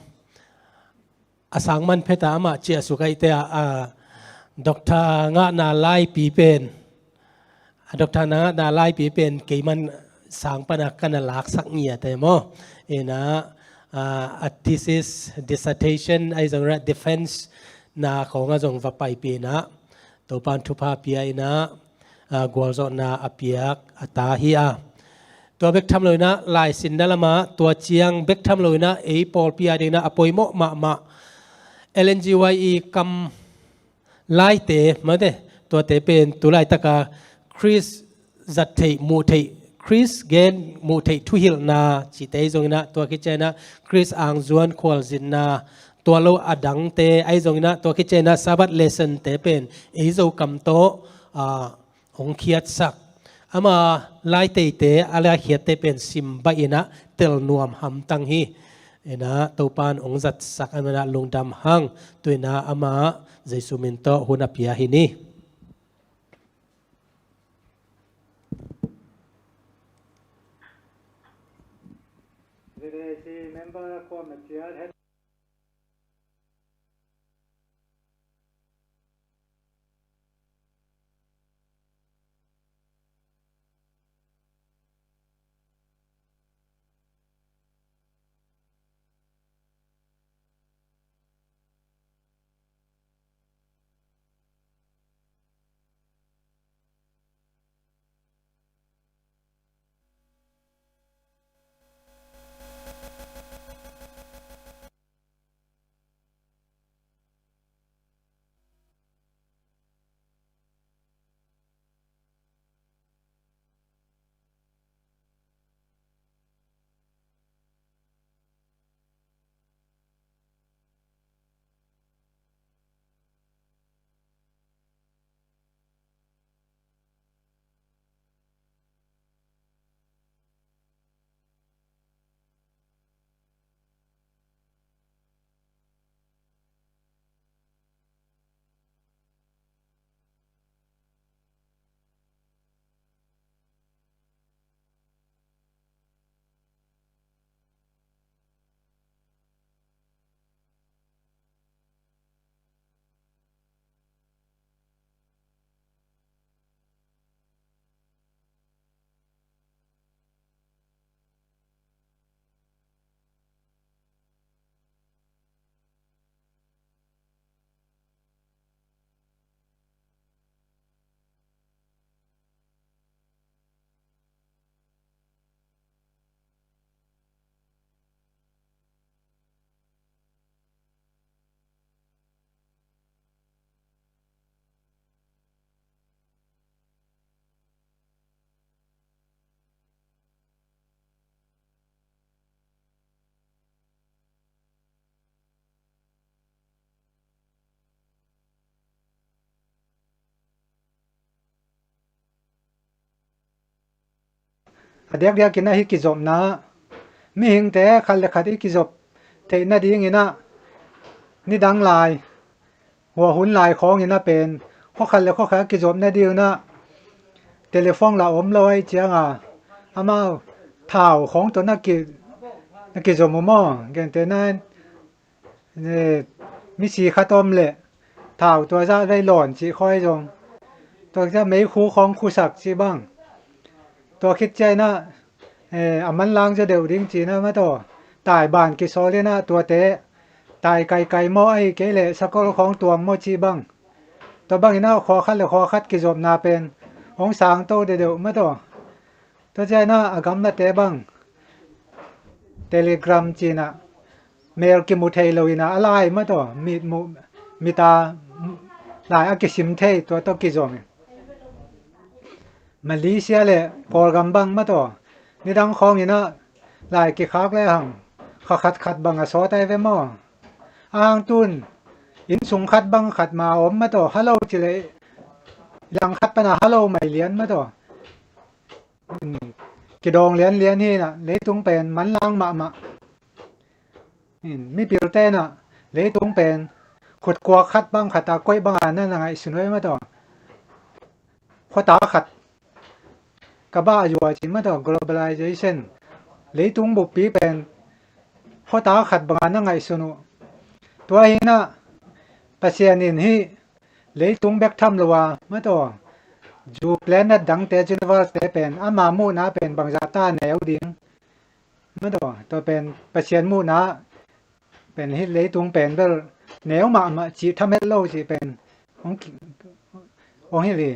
asang man pheta ama chi asukai te a doctor nga na lai pi pen doctor na lai pi pen ke man sang pana kana lak sak nia te mo ina a thesis dissertation ai jong ra defense na khonga jong va pai pi na to pan thu pa pi ina gwalzo na apiak ata hi a to bek tham loina lai sin na lama to chiang bek tham loina e pol pi adi na apoi mo ma LNGYE kam lai te ma de to te pen tu lai taka Chris zat thei mu thei Chris gen mu thei thu hil na chi te jong na to ki chena Chris ang zuan khwal zin na to lo adang te ai jong na to ki chena sabat lesson te pen e zo kam to ong khiat sak ama lai te te ala khiat te pen sim ba ina tel nuam ham tang hi ena to pan ong zat sak amana lungdam hang tuina ama jaisumin to hunapia hi ni member for Adek dia kina hi kizom na mi hing te khal le khati kizop te na ding ina ni dang lai hua hun lai khong ina pen kho khal le kho kha kizop na ding na telephone la om loi chianga ama thảo khong to na kizom mo gen te na mi si khatom le thảo to ra dai lon chi khoi jong to ra mấy khu khong khu sak chi bang to khit chai na aman lang cho đều ding chi na ma to tai ban ki so le na to te tai kai kai mo ai ke le sakol khong tuam mo chi bang to bang ina kho khat le kho khat ki job na pen ong sang to de đều ma to chai na agam na te bang telegram chi na mail ki mu thei lo ina alai ma to mi ta lai a ki sim thei to ki jom Malaysia le por gam bang ma to ni dang khong ina lai ki khak le hang khat khat bang a so tai ve mo ang tun in sung khat bang khat ma om ma to hello chi le yang khat pa na hello mai lian ma to ki dong lian hi na le tung pen man lang ma mi piu te na le tung pen khut kwa khat bang khata koi bang an na ngai sunoi ma to kho ta khat ka ba yu chi ma to globalization le tung bu pi pen kho ta khat bang an ngai sunu to hi na pasian in hi le tung bek tham lowa ma to ju planet dang te universe te pen ama mu na pen bang za ta neu ding ma to pen pasian mu na pen hi le tung pen bel neu ma chi thamet lo chi pen ong hi li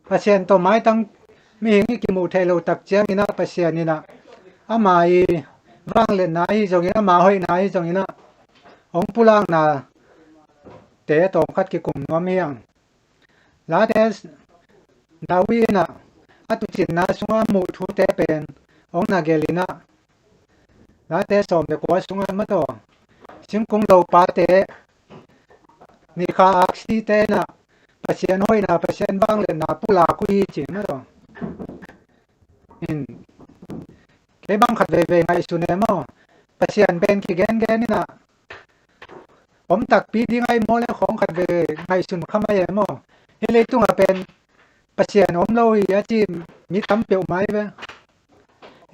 pasian to mai tang mi hi ki mu thelo tak chiang ina pasian ina ama I wang le na hi jong ina ma hoi na hi jong ina ong pulang na te to khat ki kum no miang la te na wi na atu chin na sunga mu thu te pen ong na gelina la te som de ko sunga ma to sim kung lo pa te ni kha aksi te na pasian hoi na pasian wang le na pula ku hi chi ma to in ke bang khat ve ngai su ne mo pasian ben ki gen ni na om tak pi ding ai mo le khong khat ve ngai sun khama ye mo hele tung a pen pasian om lo ya chi mi tam pe mai ve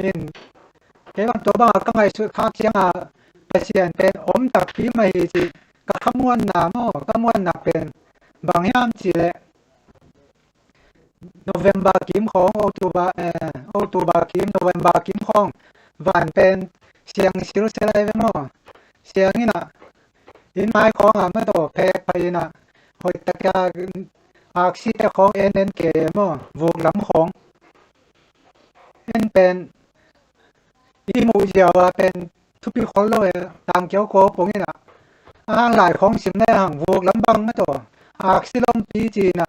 in ke bang to ba ka ngai su kha chiang a pasian pen om tak pi mai chi ka khamuan na mo kamuan na pen bang yam chi le November kim khong October kim November kim khong van pen siang sil selai ve mo siang ina in mai khong a ma to phek phai na hoi taka aksi te khong en ke mo vuk lam khong en pen I mu jiawa pen thupi khol lo tam kyo ko pong ina ang lai khong sim ne hang vuk lam bang ma to aksi lom pi chi na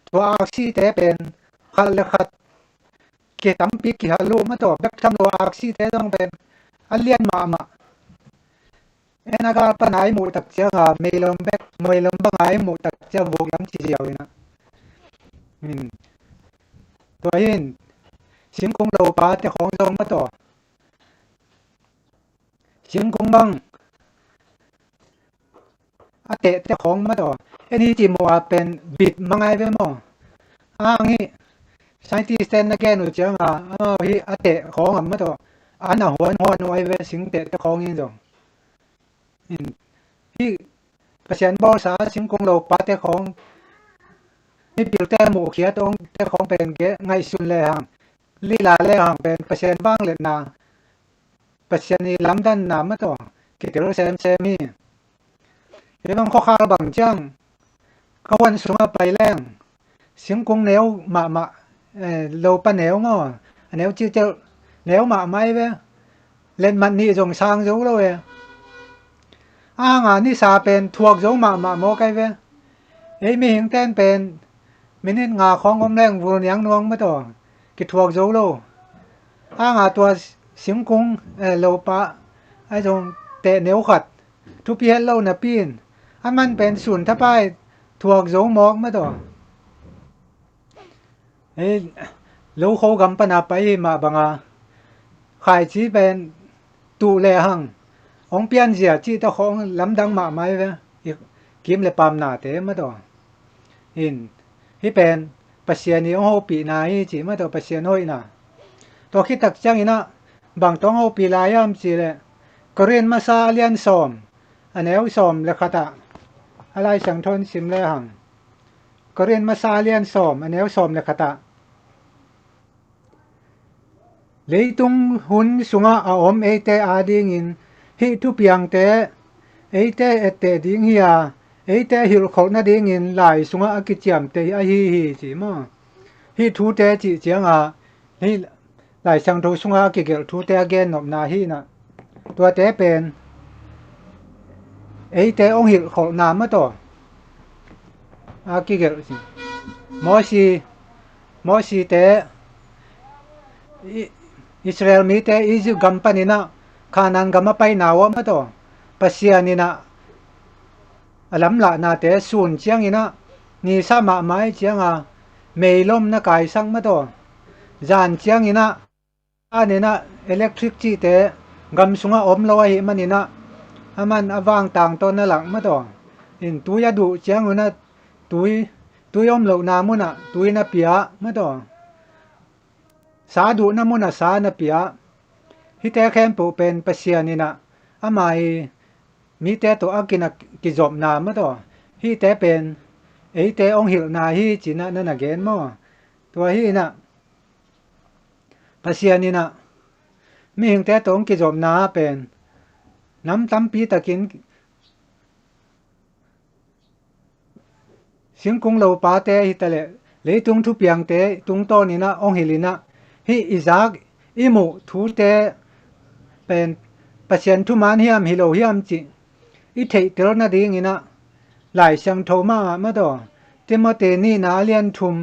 to aksi te pen khal le khat ke tam pi ki halu ma to bek tham lo aksi te dong pen alian ma ena ka panai mu tak cha ga melom bek moilom bangai mu tak cha vuk lam chi jiaw ina to hin sim kung lo pa te khong dong ma to sim kung bang ate te khong ma to eni ti mo a pen bit mangai ve mo ang hi scientist ten again u chang a hi ate khong am ma to an a hon oi ve sing te khong in dong hi pasian bol sa sim kung lo pa te khong ni bil te mu khia tong te khong pen ge ngai sun le hang li la le hang pen pasian bang le na pasian ni lam dan na ma to ki te ro sem mi e bang kho khal bang chang ka wan sunga pai leng sim kung neu ma lo pa neu ngo neu chi te neu ma mai ve lên mặt ni dòng sang dấu đâu e ngà ni sa pen thuộc dấu mà mo cái ve ấy mi hình ten pen mình ngà khong om leng vu yang nuông mà to cái thuộc dấu đâu ngà tua sim kung lâu pa ai dòng tệ nếu khát thu pi lâu na pin anh man pen sùn tháp ai thuộc dấu mok mà to ấy lâu khâu gắm pan áp ấy mà bằng à khai chỉ bên tụ lệ hằng ông pian giờ chỉ tao không lắm đăng mà mai về kiếm lệ pam nà thế mà đó in hi bên pasien ni ông hô bị này chỉ mà đó pasien hôi nàตัวคิดตักจังอินะบางต้องเอาปีลายามจีเลยกรีนมาซาเลียนสอมอันเอวสอมเลขาตะอะไรสังทนสิมเลยหังกรีนมาซาเลียนสอมอันเอวสอมเลขาตะเลยตุงหุนสุงะอาอมเอเตอาดิงินฮิทุเปียงเตเอเตเอเตดิงเฮียเอเตฮิลขนาดิงินหลายสุงะอากิจยมเตอฮีจีมอฮิทูเตจีเจียงอาฮิหลายสังโทสุงอากิเกลทูเตอเกนนบนาฮีนะตัวเตเป็นเอเตองหิลขนามมาต่ออากิเกลสิมอชีเตอิสราเอลมีเตอิจิปต์กัมปานินะขานันกัมมาไปนาวมาต่อปัสยานินะอลัมละนาเตสูนเจียงอินะนี่สามะไม้เจียงอาเมลมนะกายสังมาต่อจานเจียงอินะอันนี้นะอิเล็กทริกจีเตกำสุงอมลอยมันนี่นะมันวางต่างต้นนั่นหลังมาต่ออินตัวยาดูเจียงนะตุยอมเหล่านามุนะตุยนะเปียมาต่อสาดูนะมุนะสานะเปียฮิเตแคมปูเป็นปัสยานี่นะอามามีเตตัวอากินะกิจบนามาต่อฮิเตเป็นเอเตองหิลนาฮิจีนะนั่นนะเกนมอตัวฮินะปัสยานินะมีหิงแต่ตรงกิจบนาเป็นน้ำตั้มปีตะกินสิงกุงโลปาเตหิตะเลเลยตุงทุเปียงเตตุงโตนี่นะองหิลินะฮิอิซากอิมุทูเตเป็นปัสยานทุมานเฮียมฮิโลเฮียมจิอิเทเตรนะดิงินะหลายช่างโทมามาดอเตมเตนี่นาเลียนทุม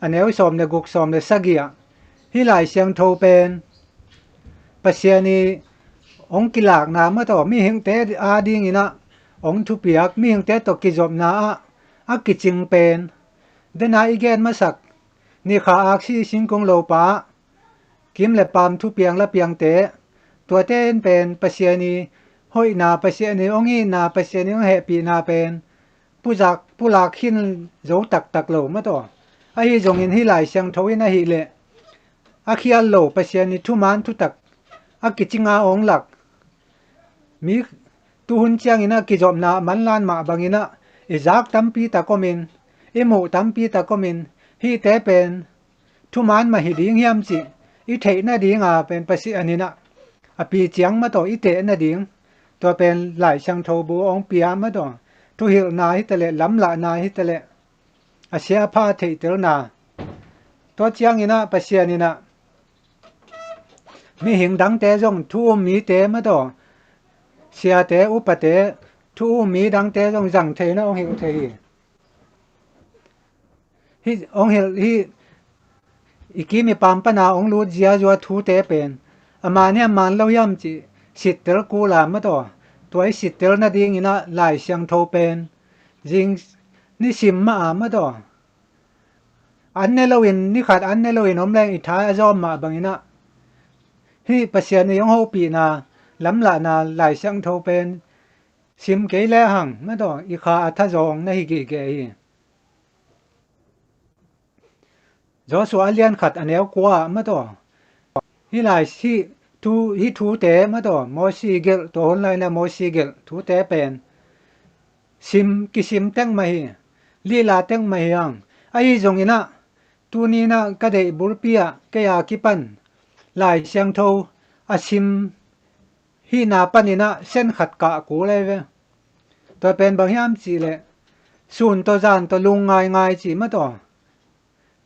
อันเอวสอมเลกุกสอมเลสักยาที่หลายเสียงโทเป็นปัสยานีองกิลากนาเมื่อต่อมีหิงเตอาดิงินะองทุเปียกมีหิงเตตกิจบนาอากิจิงเป็นเดนาอีเกนมาสักนี่ขาอักซีสิงกงโลปากิมและปามทุเปียงและเปียงเตตัวเต้นเป็นปัสยานีห้อยนาปัสยานีองอีนาปัสยานีองเฮปีนาเป็นผู้หลักหินโจตักโลมาต่อไอ้จงอินที่หลายเสียงโทวินาฮิเลอาคีอัลโลปัสยานิทุมันทุตักอากิจิงาองหลักมีตุหุนเจียงอินะกิจบนามันลานมาบางอินะอิจากตัมปีตะกมินอิมูตัมปีตะกมินฮีเตเป็นทุมันมาฮิดิงเฮียมจิอิเทนะดิงาเป็นปัสยานินะอปีเจียงมาต่ออิเตนะดิงตัวเป็นหลายช่างโทบูองเปียมาต่อทุหิลนาฮิตะเลล้ำละนาฮิตะเลอาเสียพาเทเตลนาตัวเจียงอินะปัสยานินะมีหิงดังเตจงทูมีเตมาต่อเสียเตอุปเตทูมีดังเตจงจังเทนะองหิลเทฮิองหิลฮิอีกีมีปามปนาองลูเจียจัวทูเตเป็นอามาเนี่ยมันเล่ายำจิสิทธิ์เตลกูลามาต่อตัวไอสิทธิ์เตลนาดิงินะหลายเสียงโทเป็นจิงนี่สิมมาต่ออันเนลวินนี่ขาดอันเนลวินอมแรงอิทายอจอมมาบางอินะที่ปัสยานียองโฮปีนาล้ำละนาหลายเสียงโทเป็นสิมเกยแลหังมาต่ออีขาอัทจองนะฮิกิเกยจอสวาเลียนขัดอันเอวกว่ามาต่อที่หลายที่ทูเตมาต่อมอสีเกลตัวคนไรนะมอสีเกลทูเตเป็นสิมกิสิมเต็งมาฮีลีลาเต็งมาฮียังไอ้จงอินะตูนี้นะก็ได้บุรปียกยากิปันหลายเสียงโทอาชิมฮีนาปันินะเส้นขัดกะกูเลยเว้ตัวเป็นบางยามจีเลยส่วนตัวจานตัวลุงง่ายจีมาต่อ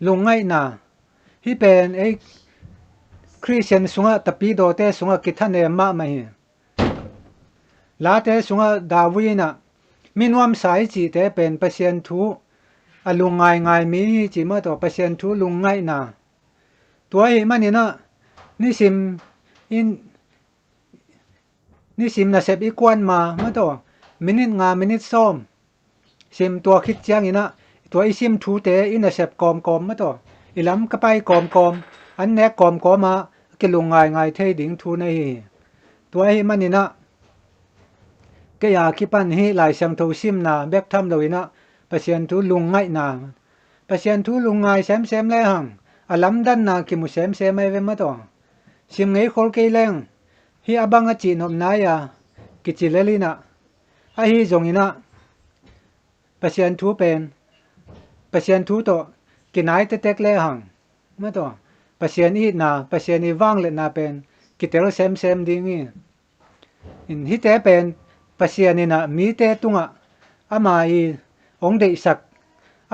ลุงง่ายนาฮีเป็นไอ้คริสเตียนสุงะตะปีโดเตสุงะกิทันเนมาไม่ลาเตสุงะดาวีนะมินวมสายจีเตเป็นเปอร์เซ็นต์ทูอลุงง่ายมีจีมาต่อเปอร์เซ็นต์ทูลุงง่ายนาตัวไอ้มันนี่นะนิสิมนะเสพอีกวนมาต่อมินิตซ้อมซิมตัวคิดเจียงนี่นะตัวไอซิมทูเตอินะเสพกอมมาต่อ ilam ka pai kom an ne kom ke lungai ngai thei ding thu nei tua hi manina ke ya ki pan hi lai sang tho sim na bek tham loina pasien thu lungai na pasien thu lungai sem le hang alam dan na ki mu sem ai ve ma to sim ngei khol ke leng hi abang a chi nom na ya ki chi lelina a hi zongina pasien thu pen pasien thu to ki nai te tek le hang ma to pasien i na pasien i wang le na pen ki tel sem ding in hi te pen pasien ina mi te tunga ama i ong dei sak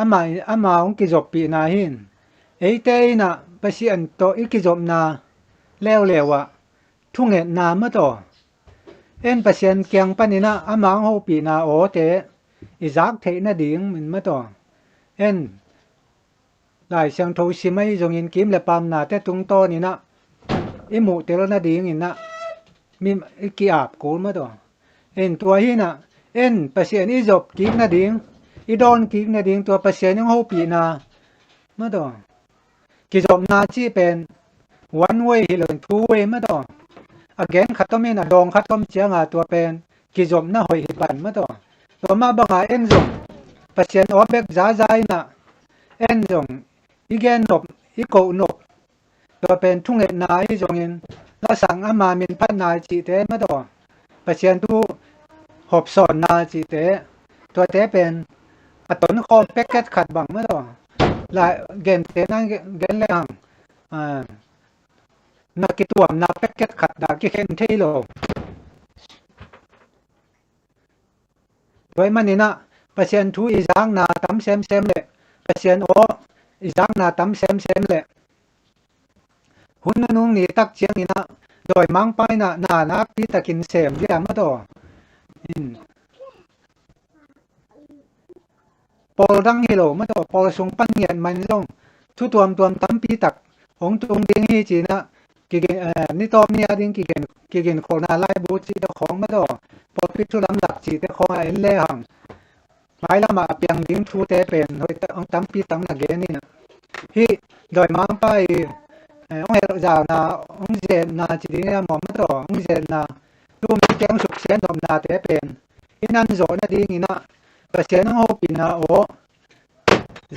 ama ong ki jop pi na hin ei te ina pasien to i ki jop na lewa thunge na ma to en pasien kyang panina ama ho pi na o te i zak the na ding min ma to en lai sang tho si mai jong in kim le pam na te tung to ni na i mu te lo na ding in na mi ki ap ko ma to en tua hi na en pasien i jop ki na ding i don ki na ding tua pasien ng ho pi na ma to ki jop na chi pen one way hi lon two way ma to again khatom in a dong khatom chianga tua pen ki jop na hoi hi ban ma to ma banga en jong pasien obek za na en jong igen nop i ko nop tua pen thunge na hi jong in la sang ama min phan na chi te ma to pasien tu hộp sòn na chỉ tế tua tế pen a ton kho packet khat bang ma to lại gen te na gen le hang na ki tuam na packet khat da ki khen thei lo toy manina pasien thu i jang na tam sem le pasien o i jang na tam sem le hun nung ni tak chiang ina doi mang pai na pi takin sem ya ma to Paul dang hilo ma to Paul sung pan yan man long thu tuam tam pi tak hong tung ding hi chi na ki ni tom ni ading ki gen ko na lai bu chi da khong ma to Paul pi thu lam dak chi te khong ai le hang mai la ma piang ding thu te pen hoi ta ong tam pi tam na ge ni na hi doi mang pai ong he za na ong je na chi ding ya mo ma to ong je na tu mi keng suk sen dom na te pen inan zo na ding ina pasien ho pina o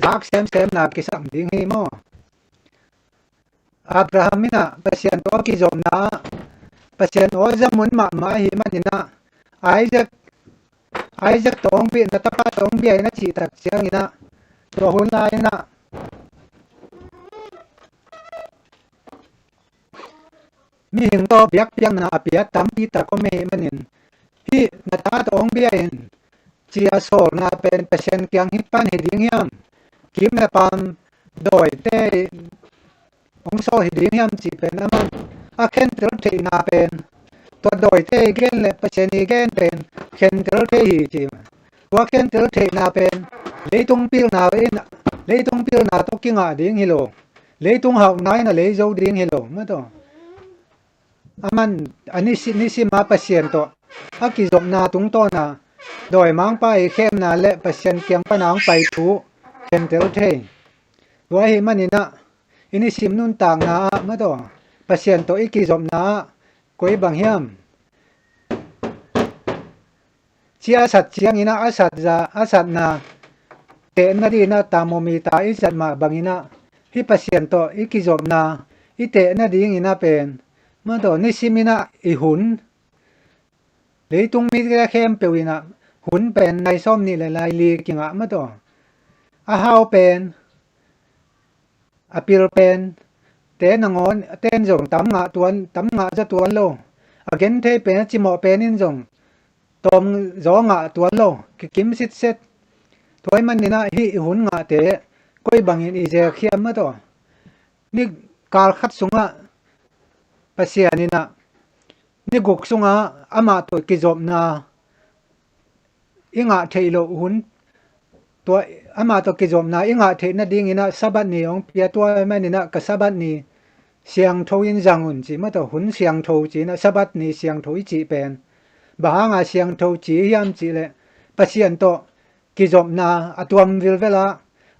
zak sem na ki sang ding hi mo Abraham ina pasien to ki zom na pasien o zamun ma hi manina Isaac tong pi na tapa tong bi na chi tak siang ina to hun na ina mi hing to biak piang na apia tam pi ta ko me manin hi na ta tong bi in chia sol na pen pasien kyang hi pan hi ding yam kim na pam doi te ong so hi ding yam chi pen aman a khen tel the na pen to doi te gen le pasien hi gen pen khen tel the hi chi wa khen tel the na pen leitung pil na to kinga ding hi lo leitung hau nai na le zo ding hi lo ma to aman ani si ma pasien to aki zom na tung to na doi mang pai khem na le pasien kyang panang pai thu ken tel the wa hi manina ini sim nun tang na ma to pasien to iki zom na koi bang hiam chia sat chiang ina asat na te na di na tamomi ta isat ma bangina hi pasien to iki zom na ite na ding ina pen ma to ni simina I hun leitung mi ka khem pewina hun pen nai som ni le lai li kinga ma to a hau pen a pil pen te nangon ten jong tam nga za tuan lo again the pen chi mo pen in jong tom zo nga tuan lo ki kim sit set toy man ni na hi hun nga te koi bangin I je khiam ma to ni kal khat sunga pasianina ni guk sunga ama to ki job na inga thailo hun to ama to ki job na inga theina ding ina sabat ni ong pia to manina ka sabat ni siang thoin jangun chi ma to hun siang tho chi na sabat ni siang thoi chi pen bahanga siang tho chi hiam chi le pasian to ki job na atuam vil vela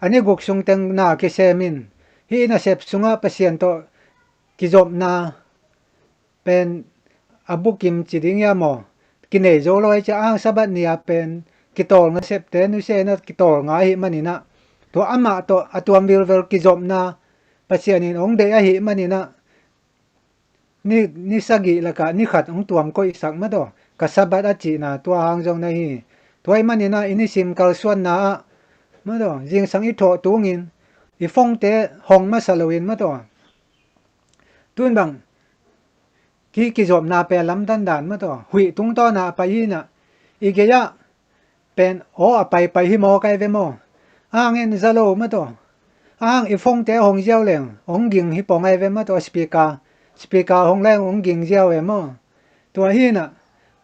ani guk sung teng na ki semin hi na sep sunga pasien to kizom na pen abukim chiding ya mo kinei zo loi cha ang sabat nia pen kitol nga sep te nu se na kitol nga hi manina to ama to atuam vil kizom na pasien in ong de a hi manina ni sagi laka ni khat ong tuam ko isak ma do ka sabat a chi na to hang jong na hi toy manina ini sim kal suan na ma do jing sang i tho tungin i phong te hong ma salowin ma do tun bang ki zom na pe lam dan dan ma to hui tung to na pa hi na i ge ya pen o a pai pai hi mo kai ve mo ang en zalo ma to ang i phong te hong jiao leng ong ging hi pong ai ve ma to speaker hong leng ong ging jiao ve mo to hi na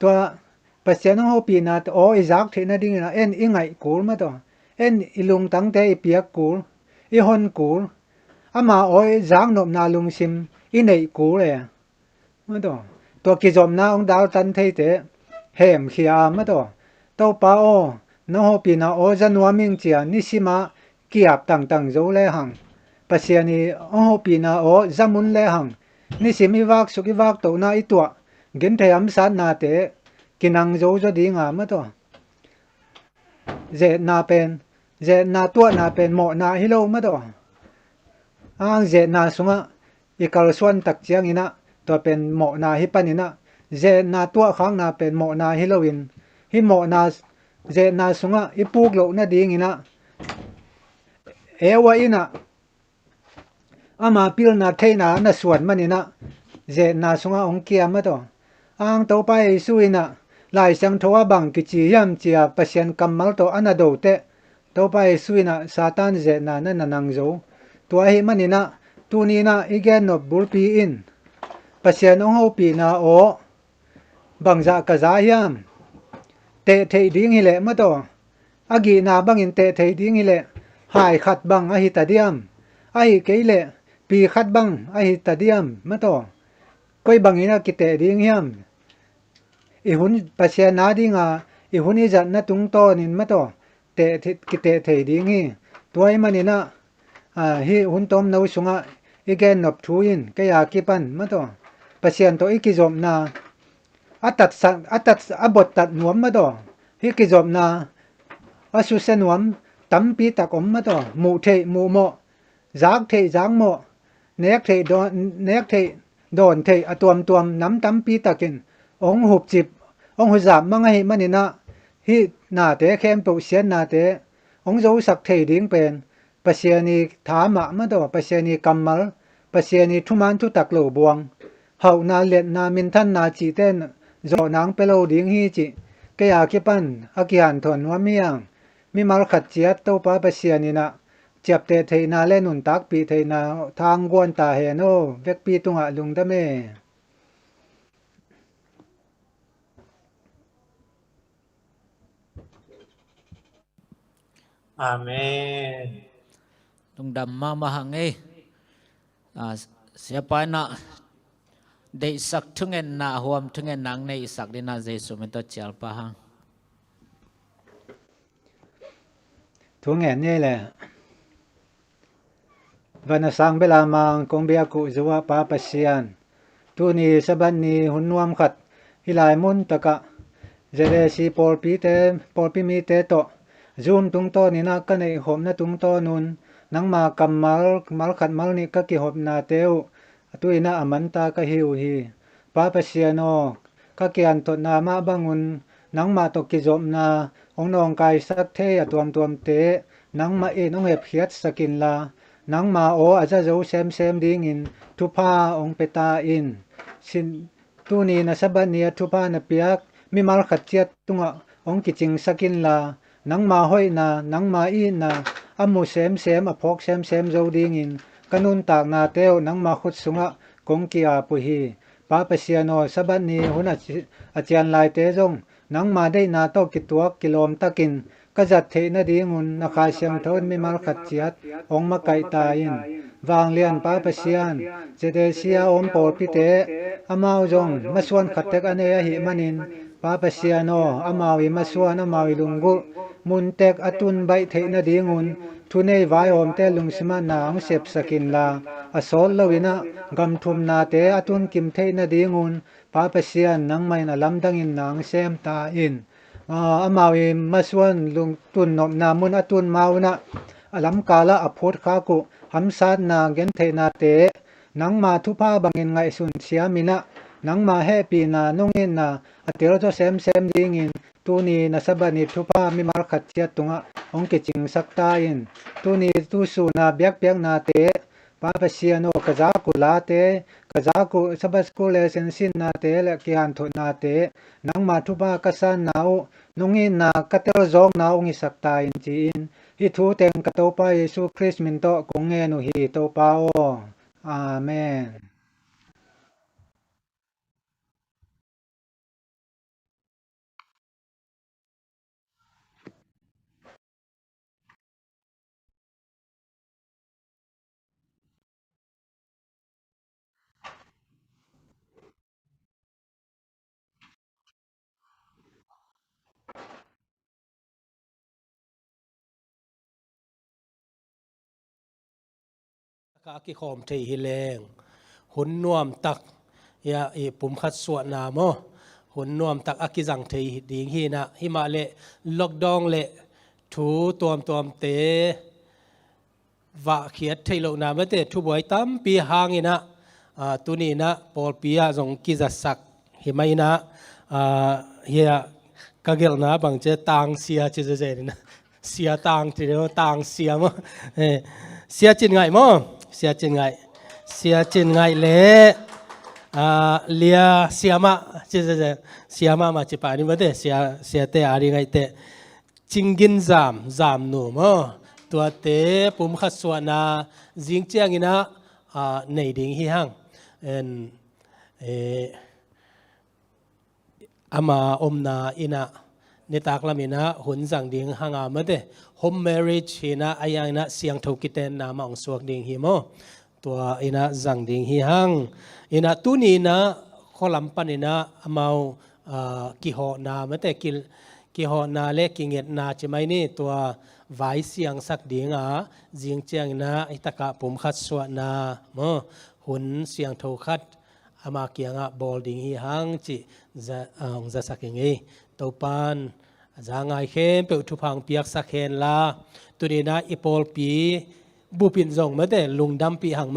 to pasien ho pi na to o i zak the na ding na en i ngai kul ma to en ilung tang te i piak kul i hon kul ama o i zang nop na lung sim i nei kul le ma to to kizom na ong dal tan thei te hem khia ma to pa o no ho pi na o janwa ming chia ni sima kiap tang zo le hang pasiani o ho pi na o zamun le hang ni simi wak suki wak to na i to gen the am san na te kinang zo zo ding ma to ze na to na pen mo na hi lo ma to ang ze na sunga ikal suan tak chiang ina to pen mo na hi panina ze na tua khang na pen mo na hi loin hi mo na ze na sunga ipuk lo na ding ina ewa ina ama pil na theina na suan manina ze na sunga ong kia ma to ang to pai suina lai sang thowa bang ki chi yam chia pasien kamal to anado te to pai suina satan ze na na nang zo to hi manina tunina igen no bulpi in pasien ong ho pi na o bangza ka za hiam te thei ding hi le ma to agi na bangin te thei ding hi le hai khat bang a hi ta diam ai ke le pi khat bang a hi ta diam ma to koi bangina ki te ding hiam i hun pasien na dinga i hun i zat na tung to nin ma to te ki te thei ding hi toy manina hi hun tom no sunga igen nop thuin ke ya ki pan ma to pasien to ikizom na atat abot tat nuam ma do hi kizom na asu se nuam tampi takom ma do mu thei mu mo zak thei jang mo nek thei don thei tuam nam tampi takin ong hup chip ong huzam mangai manina hi na te khem to sian na te ong zo sak thei ding pen pasiani thama ma do pasiani kamal pasiani thuman thu tak lo buang hau na let na min than na chi ten zo nang pelo ding hi chi ke ya ki pan akian thon wa miang mi mal khat chiat to pa pasiani na chap te thei na le nun tak pi thei na thang gon ta he no vek pi tunga lung da me Amen. tung dam ma hang e siapa na de sak thungen na huam thungen nang nei sak dina jesu me to chal pa hang thu ngen ne le vana sang bela mang kong bia ku zuwa pa pasian tu ni saban ni hunnuam khat hilai mun taka zere si por pi mi te to zoom tung to ni na ka nei hom na tung to nun nang ma kamal khat mal ni ka ki hop na teu tu ina amanta ka hiu hi pa pasiano ka kian to na ma bangun nang ma to ki zom na ong nong kai sak the atuam te nang ma e nong hep hiat sakin la nang ma o aja zo sem ding in thupa ong peta in sin tu ni na saban ni thupa na piak mi mal khat chiat tunga ong kiching sakin la nang ma hoi na nang ma i na amu sem a phok sem zo ding in kanun tak na teo nang ma khut sunga kong kia pu hi pa pasiano saban ni huna achian lai te jong nang ma dei na to kituak kilom takin kazat the na dingun na kha siam thon mi mal khat chiat ong ma kai ta in wang lian pa pasian jede sia om por pi te amau jong maswan khat tek ane hi manin Papa Siano amawi maswan amawi lunggu muntek atun bai theina dingun thunei vai om te lungsima na ang sep sakin la asol lawina gamthum na te atun kim theina dingun Papa Sian nang mai na lamdangin nang sem ta in amawi maswan lung tun nom na mun atun mauna alam kala aphot kha ku hamsat na gen theina te nang ma thupa bangin ngai sun siamina nang ma happy na nungin na atir to sem dingin tuni na sabani thupa mi mar khat chia tunga ongke ching sakta in tuni tu su na biak na te Papa Siano kaza ku la te kaza ku sabas ku le sen sin na te le kian tho na te nang ma thupa kasan nau nungin na kater zong na ongi sakta in chi in hi thu teng ka to pa Yesu Christ min to kong nge nu hi to pa o amen ka ki khom thei hi leng hun nuam tak ya e pum khat suat na mo hun nuam tak akizang thei ding hi na hi ma le lockdown le thu tuam te wa khiat thei lo na ma te thu boi tam pi hang ina tuni na pol pia jong ki za sak hi mai na ya kagel na bang che tang sia che je na sia tang ti tang sia mo sia chin ngai mo sia chin ngai le lia siama che siama ma che pa ni ma de sia te ari ngai te chingin zam nu mo tua te pum khat suana jing chiang ina nei ding hi hang en ama omna ina netak lamina hun jang ding hanga ma de home marriage hina ayana siang thokiten na ma ong suak ding hi mo tua ina jang ding hi hang ina tuni na kholam panina amau ki ho na ma te ki ho na le kinget na chimai ni tua vai siang sak ding jing chiang na itaka pum khat suwa na mo hun siang tho khat ama kianga bol ding hi hang chi za saking e topan zangai khem pe thupang piak sakhen la tunina ipol pi bupin zong ma de lungdam pi hang